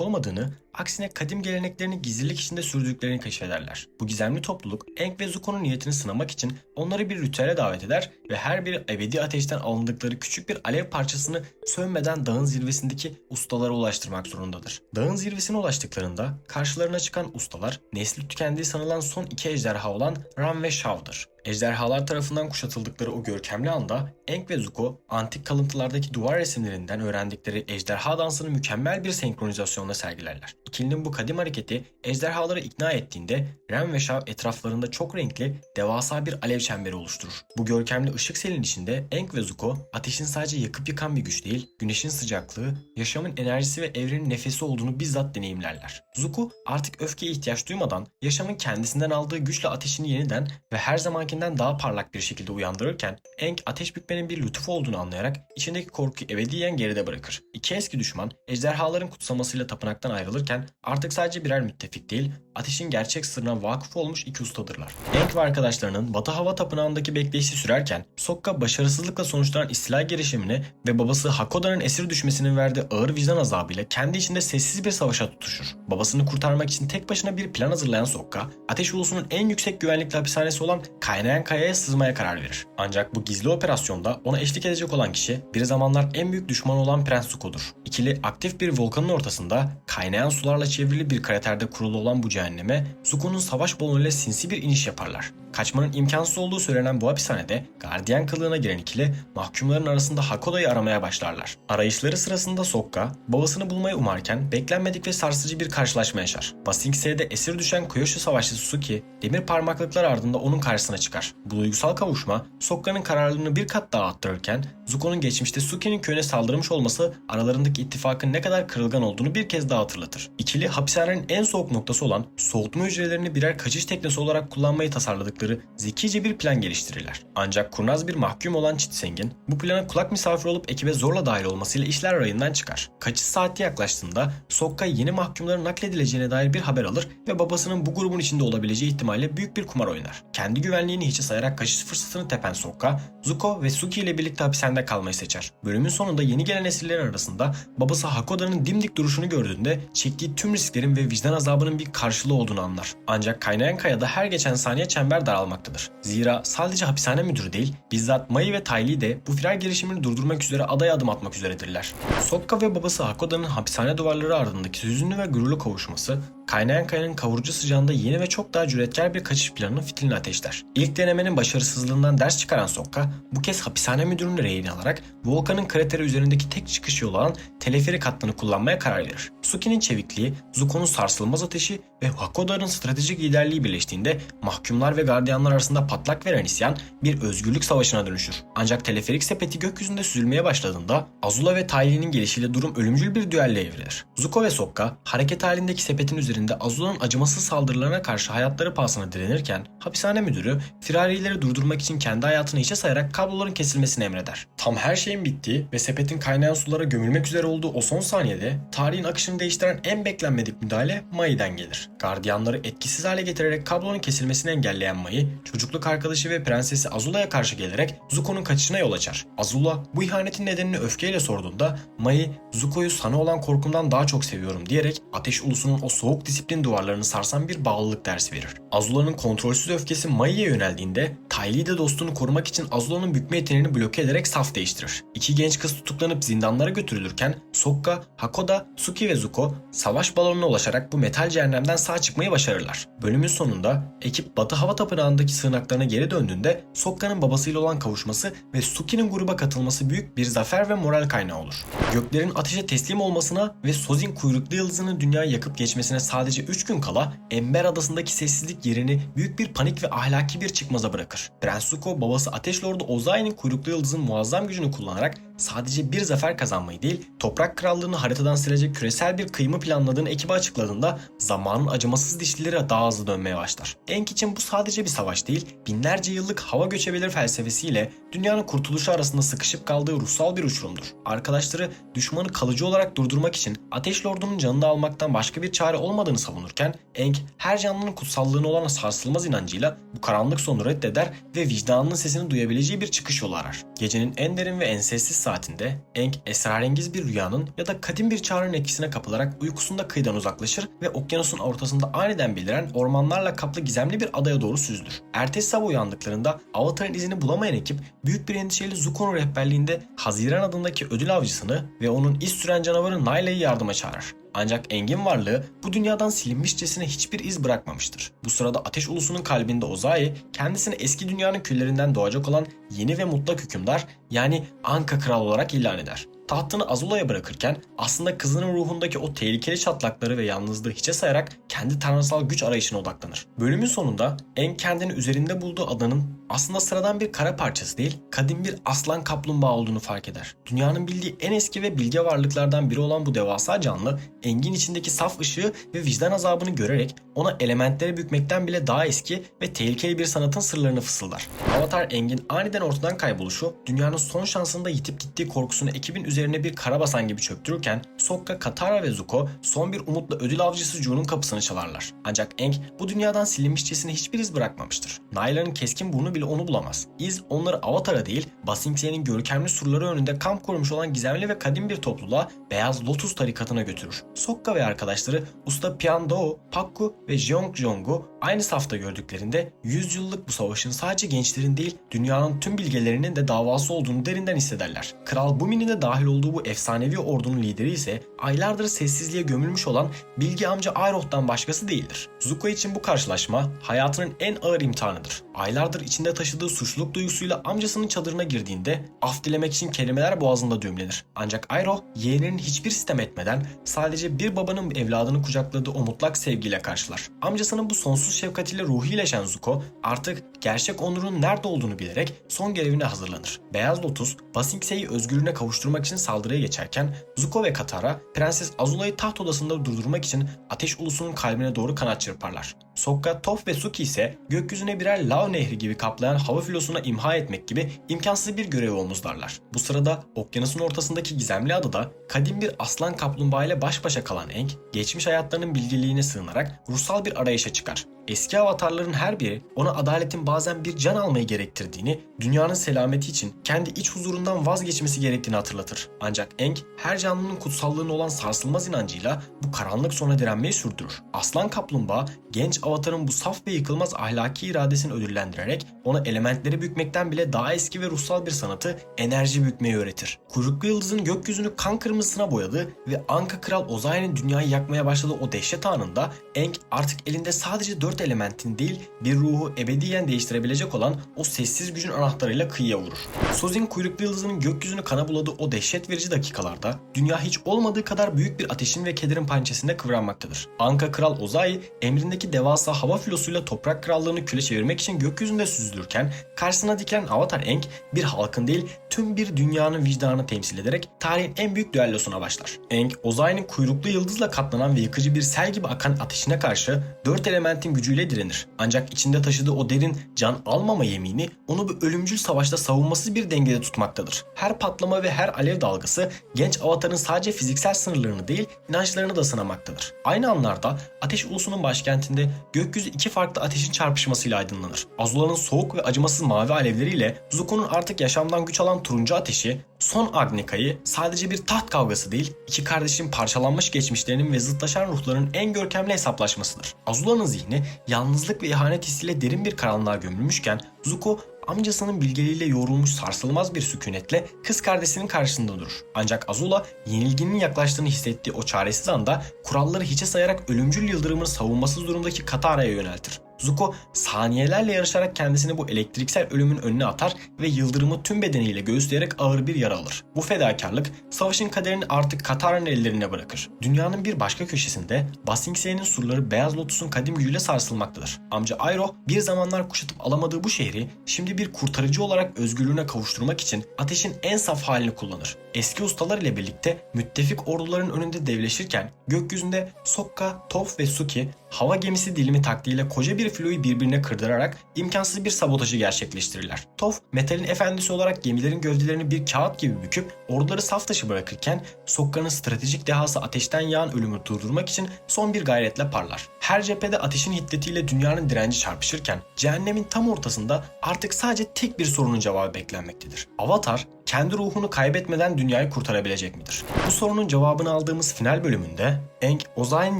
olmadığını, aksine kadim geleneklerini gizlilik içinde sürdüklerini keşfederler. Bu gizemli topluluk, Aang ve Zuko'nun niyetini sınamak için onları bir ritüele davet eder ve her biri ebedi ateşten alındıkları küçük bir alev parçasını sönmeden dağın zirvesindeki ustalara ulaştırmak zorundadır. Dağın zirvesine ulaştıklarında karşılarına çıkan ustalar, nesli tükendiği sanılan son iki ejderha olan Ram ve Shaw'dır. Ejderhalar tarafından kuşatıldıkları o görkemli anda Aang ve Zuko antik kalıntılardaki duvar resimlerinden öğrendikleri ejderha dansını mükemmel bir senkronizasyonla sergilerler. İkilinin bu kadim hareketi ejderhaları ikna ettiğinde Ram ve Shaw etraflarında çok renkli, devasa bir alev çemberi oluşturur. Bu görkemli ışık selin içinde Aang ve Zuko ateşin sadece yakıp yıkan bir güç değil, güneşin sıcaklığı, yaşamın enerjisi ve evrenin nefesi olduğunu bizzat deneyimlerler. Zuko artık öfkeye ihtiyaç duymadan yaşamın kendisinden aldığı güçle ateşini yeniden ve her zamanki daha parlak bir şekilde uyandırırken Aang ateş bükmenin bir lütuf olduğunu anlayarak içindeki korkuyu ebediyen geride bırakır. İki eski düşman ejderhaların kutsamasıyla tapınaktan ayrılırken artık sadece birer müttefik değil, ateşin gerçek sırrına vakıf olmuş iki ustadırlar. Aang ve arkadaşlarının Batı Hava Tapınağı'ndaki bekleyişi sürerken Sokka başarısızlıkla sonuçlanan istila girişimini ve babası Hakoda'nın esir düşmesinin verdiği ağır vicdan azabıyla kendi içinde sessiz bir savaşa tutuşur. Babasını kurtarmak için tek başına bir plan hazırlayan Sokka, Ateş Ulusu'nun en yüksek güvenlikli hapishanesi olan Kaynayan Kaya'ya sızmaya karar verir. Ancak bu gizli operasyonda ona eşlik edecek olan kişi bir zamanlar en büyük düşmanı olan Prens Zuko'dur. İkili aktif bir volkanın ortasında kaynayan sularla çevrili bir kraterde kurulu olan bu cehenneme Zuko'nun savaş balonuyla sinsi bir iniş yaparlar. Kaçmanın imkansız olduğu söylenen bu hapishanede gardiyan kılığına giren ikili mahkumların arasında Hakoda'yı aramaya başlarlar. Arayışları sırasında Sokka babasını bulmayı umarken beklenmedik ve sarsıcı bir karşılaşma yaşar. Ba Sing Se'de esir düşen Kyoshu savaşçısı Suki demir parmaklıklar ardında onun karşısına çıkar. Bu duygusal kavuşma Sokka'nın kararlılığını bir kat daha arttırırken Zuko'nun geçmişte Suki'nin köyüne saldırmış olması aralarındaki ittifakın ne kadar kırılgan olduğunu bir kez daha hatırlatır. İkili hapishanenin en soğuk noktası olan soğutma hücrelerini birer kaçış teknesi olarak kullanmayı tasarladıkları zekice bir plan geliştirirler. Ancak kurnaz bir mahkum olan Chitseng'in bu plana kulak misafir olup ekibe zorla dahil olmasıyla işler rayından çıkar. Kaçış saati yaklaştığında Sokka yeni mahkumların nakledileceğine dair bir haber alır ve babasının bu grubun içinde olabileceği ihtimalle büyük bir kumar oynar. Kendi güvenliğini hiçe sayarak kaçış fırsatını tepen Sokka, Zuko ve Suki ile birlikte hapishanede kalmayı seçer. Bölümün sonunda yeni gelen esirlerin arasında babası Hakoda'nın dimdik duruşunu gördüğünde çektiği tüm risklerin ve vicdan azabının bir karşılığı olduğunu anlar. Ancak Kaynayan Kaya'da her geçen saniye çember daralmaktadır. Zira sadece hapishane müdürü değil, bizzat Mai ve Ty Lee de bu firar girişimini durdurmak üzere adaya adım atmak üzeredirler. Sokka ve babası Hakoda'nın hapishane duvarları ardındaki hüzünlü ve gururlu kavuşması kaynayan kayanın kavurucu sıcağında yeni ve çok daha cüretkar bir kaçış planının fitilini ateşler. İlk denemenin başarısızlığından ders çıkaran Sokka bu kez hapishane müdürünü rehin alarak volkanın krateri üzerindeki tek çıkış yolu olan teleferik hattını kullanmaya karar verir. Suki'nin çevikliği, Zuko'nun sarsılmaz ateşi ve Hakoda'nın stratejik liderliği birleştiğinde mahkumlar ve gardiyanlar arasında patlak veren isyan bir özgürlük savaşına dönüşür. Ancak teleferik sepeti gökyüzünde süzülmeye başladığında Azula ve Ty Lee'nin gelişiyle durum ölümcül bir düelle evrilir. Zuko ve Sokka hareket halindeki sepetin üzerinde Azula'nın acımasız saldırılarına karşı hayatları pahasına direnirken hapishane müdürü firarileri durdurmak için kendi hayatını hiçe sayarak kabloların kesilmesini emreder. Tam her şeyin bittiği ve sepetin kaynayan sulara gömülmek üzere olduğu o son saniyede tarihin akışını değiştiren en beklenmedik müdahale Mai'den gelir. Gardiyanları etkisiz hale getirerek kablonun kesilmesini engelleyen Mai, çocukluk arkadaşı ve prensesi Azula'ya karşı gelerek Zuko'nun kaçışına yol açar. Azula bu ihanetin nedenini öfkeyle sorduğunda Mai, Zuko'yu sana olan korkumdan daha çok seviyorum diyerek Ateş Ulusu'nun o soğuk disiplin duvarlarını sarsan bir bağlılık dersi verir. Azula'nın kontrolsüz öfkesi Mai'ye yöneldiğinde Ty Lee de dostunu korumak için Azula'nın bükme yeteneğini bloke ederek saf değiştirir. İki genç kız tutuklanıp zindanlara götürülürken Sokka, Hakoda, Suki ve Zuko savaş balonuna ulaşarak bu metal cehennemden sağ çıkmayı başarırlar. Bölümün sonunda ekip Batı Hava Tapınağı'ndaki sığınaklarına geri döndüğünde Sokka'nın babasıyla olan kavuşması ve Suki'nin gruba katılması büyük bir zafer ve moral kaynağı olur. Göklerin ateşe teslim olmasına ve Sozin kuyruklu yıldızının dünyayı yakıp geçmesine sadece 3 gün kala Ember Adası'ndaki sessizlik yerini büyük bir panik ve ahlaki bir çıkmaza bırakır. Prens Zuko babası Ateş Lordu Ozai'nin kuyruklu yıldızın muazzam gücünü kullanarak sadece bir zafer kazanmayı değil, Toprak Krallığı'nı haritadan silecek küresel bir kıyımı planladığını ekibe açıkladığında zamanın acımasız dişlileri daha hızlı dönmeye başlar. Aang için bu sadece bir savaş değil, binlerce yıllık hava göçebelir felsefesiyle dünyanın kurtuluşu arasında sıkışıp kaldığı ruhsal bir uçurumdur. Arkadaşları düşmanı kalıcı olarak durdurmak için Ateş Lordu'nun canını almaktan başka bir çare olmadığını savunurken Aang her canlının kutsallığına olan sarsılmaz inancıyla bu karanlık sonu reddeder ve vicdanının sesini duyabileceği bir çıkış yolu arar. Gecenin en derin ve en sessiz saatinde Aang esrarengiz bir rüyanın ya da kadim bir çağrının etkisine kapılarak uykusunda kıyıdan uzaklaşır ve okyanusun ortasında aniden beliren ormanlarla kaplı gizemli bir adaya doğru süzülür. Ertesi sabah uyandıklarında Avatar'ın izini bulamayan ekip büyük bir endişeyle Zuko'nun rehberliğinde Haziran adındaki ödül avcısını ve onun iz süren canavarı Naila'yı yardıma çağırır. Ancak Aang'in varlığı bu dünyadan silinmişçesine hiçbir iz bırakmamıştır. Bu sırada Ateş Ulusu'nun kalbinde Ozai, kendisini eski dünyanın küllerinden doğacak olan yeni ve mutlak hükümdar yani Anka Kral olarak ilan eder. Tahtını Azula'ya bırakırken aslında kızının ruhundaki o tehlikeli çatlakları ve yalnızlığı hiçe sayarak kendi tanrısal güç arayışına odaklanır. Bölümün sonunda Aang kendini üzerinde bulduğu adanın aslında sıradan bir kara parçası değil, kadim bir aslan kaplumbağa olduğunu fark eder. Dünyanın bildiği en eski ve bilge varlıklardan biri olan bu devasa canlı, Aang'in içindeki saf ışığı ve vicdan azabını görerek ona elementleri bükmekten bile daha eski ve tehlikeli bir sanatın sırlarını fısıldar. Avatar Aang'in aniden ortadan kayboluşu, dünyanın son şansında yitip gittiği korkusunu ekibin üzerine bir karabasan gibi çöktürürken Sokka, Katara ve Zuko son bir umutla ödül avcısı Zu'nun kapısını çalarlar. Ancak Aang bu dünyadan silinmişçesine hiçbir iz bırakmamıştır. Naila'nın keskin burnu bile onu bulamaz. İz onları Avatar'a değil, Ba Sing Se'nin görkemli surları önünde kamp kurmuş olan gizemli ve kadim bir topluluğa Beyaz Lotus tarikatına götürür. Sokka ve arkadaşları Usta Pian Dou, Pakku ve Jeongju aynı safta gördüklerinde 100 yıllık bu savaşın sadece gençlerin değil, dünyanın tüm bilgelerinin de davası olduğunu derinden hissederler. Kral Bumi'nin de dahil olduğu bu efsanevi ordunun lideri ise aylardır sessizliğe gömülmüş olan bilge amca Iroh'tan başkası değildir. Zuko için bu karşılaşma hayatının en ağır imtihanıdır. Aylardır içinde taşıdığı suçluluk duygusuyla amcasının çadırına girdiğinde af dilemek için kelimeler boğazında düğümlenir. Ancak Iroh yeğeninin hiçbir sitem etmeden sadece bir babanın evladını kucakladığı o mutlak sevgiyle karşılar. Amcasının bu sonsuz şefkatiyle ruhu iyileşen Zuko artık gerçek onurun nerede olduğunu bilerek son görevine hazırlanır. Beyaz Lotus, Ba Sing Se'yi özgürlüğüne kavuşturmak için saldırıya geçerken Zuko ve Katara Prenses Azula'yı taht odasında durdurmak için Ateş Ulusu'nun kalbine doğru kanat çırparlar. Sokka, Toph ve Suki ise gökyüzüne birer lav nehri gibi kaplayan hava filosuna imha etmek gibi imkansız bir görevi omuzlarlar. Bu sırada okyanusun ortasındaki gizemli adada kadim bir aslan kaplumbağa ile baş başa kalan Aang, geçmiş hayatlarının bilgeliğine sığınarak ruhsal bir arayışa çıkar. Eski avatarların her biri ona adaletin bazen bir can almayı gerektirdiğini, dünyanın selameti için kendi iç huzurundan vazgeçmesi gerektiğini hatırlatır. Ancak Aang her canlının kutsallığına olan sarsılmaz inancıyla bu karanlık sona direnmeyi sürdürür. Aslan kaplumbağa genç Avatar'ın bu saf ve yıkılmaz ahlaki iradesini ödüllendirerek ona elementleri bükmekten bile daha eski ve ruhsal bir sanatı, enerji bükmeyi öğretir. Kuyruklu Yıldız'ın gökyüzünü kan kırmızısına boyadığı ve Anka Kral Ozai'nin dünyayı yakmaya başladığı o dehşet anında Aang artık elinde sadece 4 elementin değil, bir ruhu ebediyen değiştirebilecek olan o sessiz gücün anahtarıyla kıyıya vurur. Sozin Kuyruklu Yıldız'ın gökyüzünü kana buladığı o dehşet verici dakikalarda dünya hiç olmadığı kadar büyük bir ateşin ve kederin pençesinde kıvranmaktadır. Anka Kral Ozai emrindeki devasa hava filosuyla toprak krallığını küle çevirmek için gökyüzünde süzülürken karşısına dikilen Avatar Aang bir halkın değil tüm bir dünyanın vicdanını temsil ederek tarihin en büyük düellosuna başlar. Aang, Ozai'nin kuyruklu yıldızla katlanan ve yıkıcı bir sel gibi akan ateşine karşı 4 elementin gücüyle direnir. Ancak içinde taşıdığı o derin can almama yemini onu bu ölümcül savaşta savunmasız bir dengede tutmaktadır. Her patlama ve her alev dalgası genç Avatar'ın sadece fiziksel sınırlarını değil inançlarını da sınamaktadır. Aynı anlarda Ateş Ulusu'nun başkentinde gökyüzü iki farklı ateşin çarpışmasıyla aydınlanır. Azula'nın soğuk ve acımasız mavi alevleriyle Zuko'nun artık yaşamdan güç alan turuncu ateşi, son Agnika'yı sadece bir taht kavgası değil, iki kardeşin parçalanmış geçmişlerinin ve zıtlaşan ruhların en görkemli hesaplaşmasıdır. Azula'nın zihni yalnızlık ve ihanet hissiyle derin bir karanlığa gömülmüşken Zuko amcasının bilgeliğiyle yoğrulmuş sarsılmaz bir sükunetle kız kardeşinin karşısında durur. Ancak Azula yenilginin yaklaştığını hissettiği o çaresiz anda kuralları hiçe sayarak ölümcül yıldırımını savunmasız durumdaki Katara'ya yöneltir. Zuko saniyelerle yarışarak kendisini bu elektriksel ölümün önüne atar ve yıldırımı tüm bedeniyle göğüsleyerek ağır bir yara alır. Bu fedakarlık savaşın kaderini artık Katara'nın ellerine bırakır. Dünyanın bir başka köşesinde Ba Sing Se'nin surları Beyaz Lotus'un kadim gücüyle sarsılmaktadır. Amca Iroh bir zamanlar kuşatıp alamadığı bu şehri şimdi bir kurtarıcı olarak özgürlüğüne kavuşturmak için ateşin en saf halini kullanır. Eski ustalar ile birlikte müttefik orduların önünde devleşirken gökyüzünde Sokka, Toph ve Suki hava gemisi dilimi taktiğiyle koca bir filoyu birbirine kırdırarak imkansız bir sabotajı gerçekleştirirler. Toph, metalin efendisi olarak gemilerin gövdelerini bir kağıt gibi büküp orduları saf dışı bırakırken Sokka'nın stratejik dehası ateşten yağan ölümü durdurmak için son bir gayretle parlar. Her cephede ateşin hiddetiyle dünyanın direnci çarpışırken cehennemin tam ortasında artık sadece tek bir sorunun cevabı beklenmektedir. Avatar kendi ruhunu kaybetmeden dünyayı kurtarabilecek midir? Bu sorunun cevabını aldığımız final bölümünde Aang, Ozai'nin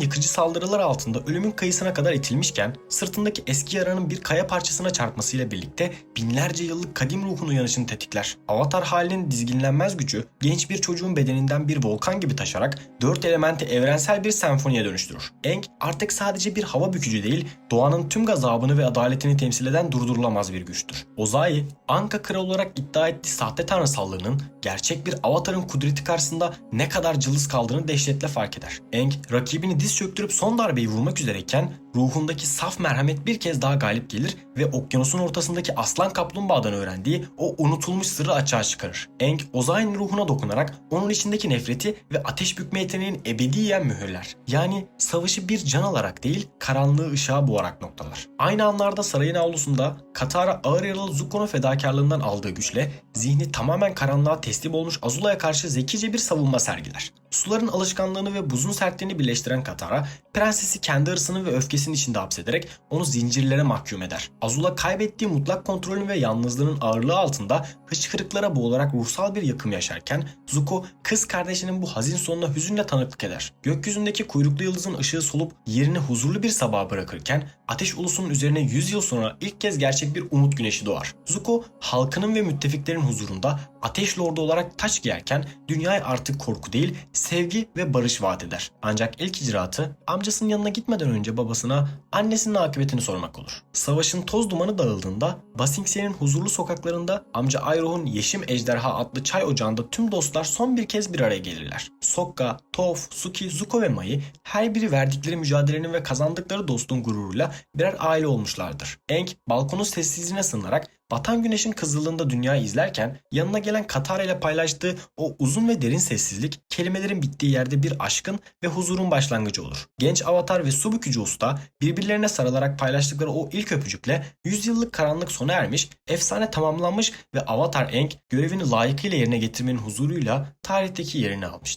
yıkıcı saldırılar altında ölümün kıyısına kadar itilmişken sırtındaki eski yaranın bir kaya parçasına çarpmasıyla birlikte binlerce yıllık kadim ruhun uyanışını tetikler. Avatar halinin dizginlenmez gücü genç bir çocuğun bedeninden bir volkan gibi taşarak 4 elementi evrensel bir senfoniye dönüştürür. Aang artık sadece bir hava bükücü değil, doğanın tüm gazabını ve adaletini temsil eden durdurulamaz bir güçtür. Ozai, Anka Kral olarak iddia ettiği sahte tanrısallığının gerçek bir Avatar'ın kudreti karşısında ne kadar cılız kaldığını dehşetle fark eder. Aang, rakibini diz çöktürüp son darbeyi vurmak üzereyken ruhundaki saf merhamet bir kez daha galip gelir ve okyanusun ortasındaki aslan kaplumbağadan öğrendiği o unutulmuş sırrı açığa çıkarır. Aang, Ozai'nin ruhuna dokunarak onun içindeki nefreti ve ateş bükme yeteneğini ebediyen mühürler. Yani savaşı bir can alarak değil, karanlığı ışığa boğarak noktalar. Aynı anlarda sarayın avlusunda Katara ağır yaralı Zuko'nun fedakarlığından aldığı güçle zihni tamamen karanlığa teslim olmuş Azula'ya karşı zekice bir savunma sergiler. Suların alışkanlığını ve buzun sertliğini birleştiren Katara, prensesi kendi hırsının ve öfkesinin içinde hapsederek onu zincirlere mahkum eder. Azula kaybettiği mutlak kontrolün ve yalnızlığının ağırlığı altında hıçkırıklara boğularak ruhsal bir yıkım yaşarken Zuko kız kardeşinin bu hazin sonuna hüzünle tanıklık eder. Gökyüzündeki kuyruklu yıldızın ışığı solup yerini huzurlu bir sabaha bırakırken Ateş Ulusu'nun üzerine 100 yıl sonra ilk kez gerçek bir umut güneşi doğar. Zuko halkının ve müttefiklerin huzurunda Ateş Lordu olarak taç giyerken dünyaya artık korku değil, sevgi ve barış vaat eder. Ancak ilk icraatı amcasının yanına gitmeden önce babasına annesinin akıbetini sormak olur. Savaşın toz dumanı dağıldığında Ba Sing Se'nin huzurlu sokaklarında amca Iroh'un Yeşim Ejderha adlı çay ocağında tüm dostlar son bir kez bir araya gelirler. Sokka, Toph, Suki, Zuko ve Mai her biri verdikleri mücadelenin ve kazandıkları dostluğun gururuyla birer aile olmuşlardır. Aang balkonun sessizliğine sığınarak batan güneşin kızıldığında dünyayı izlerken yanına gelen Katara ile paylaştığı o uzun ve derin sessizlik kelimelerin bittiği yerde bir aşkın ve huzurun başlangıcı olur. Genç Avatar ve su bükücü usta birbirlerine sarılarak paylaştıkları o ilk öpücükle 100 yıllık karanlık sona ermiş, efsane tamamlanmış ve Avatar Aang görevini layıkıyla yerine getirmenin huzuruyla tarihteki yerini almıştır.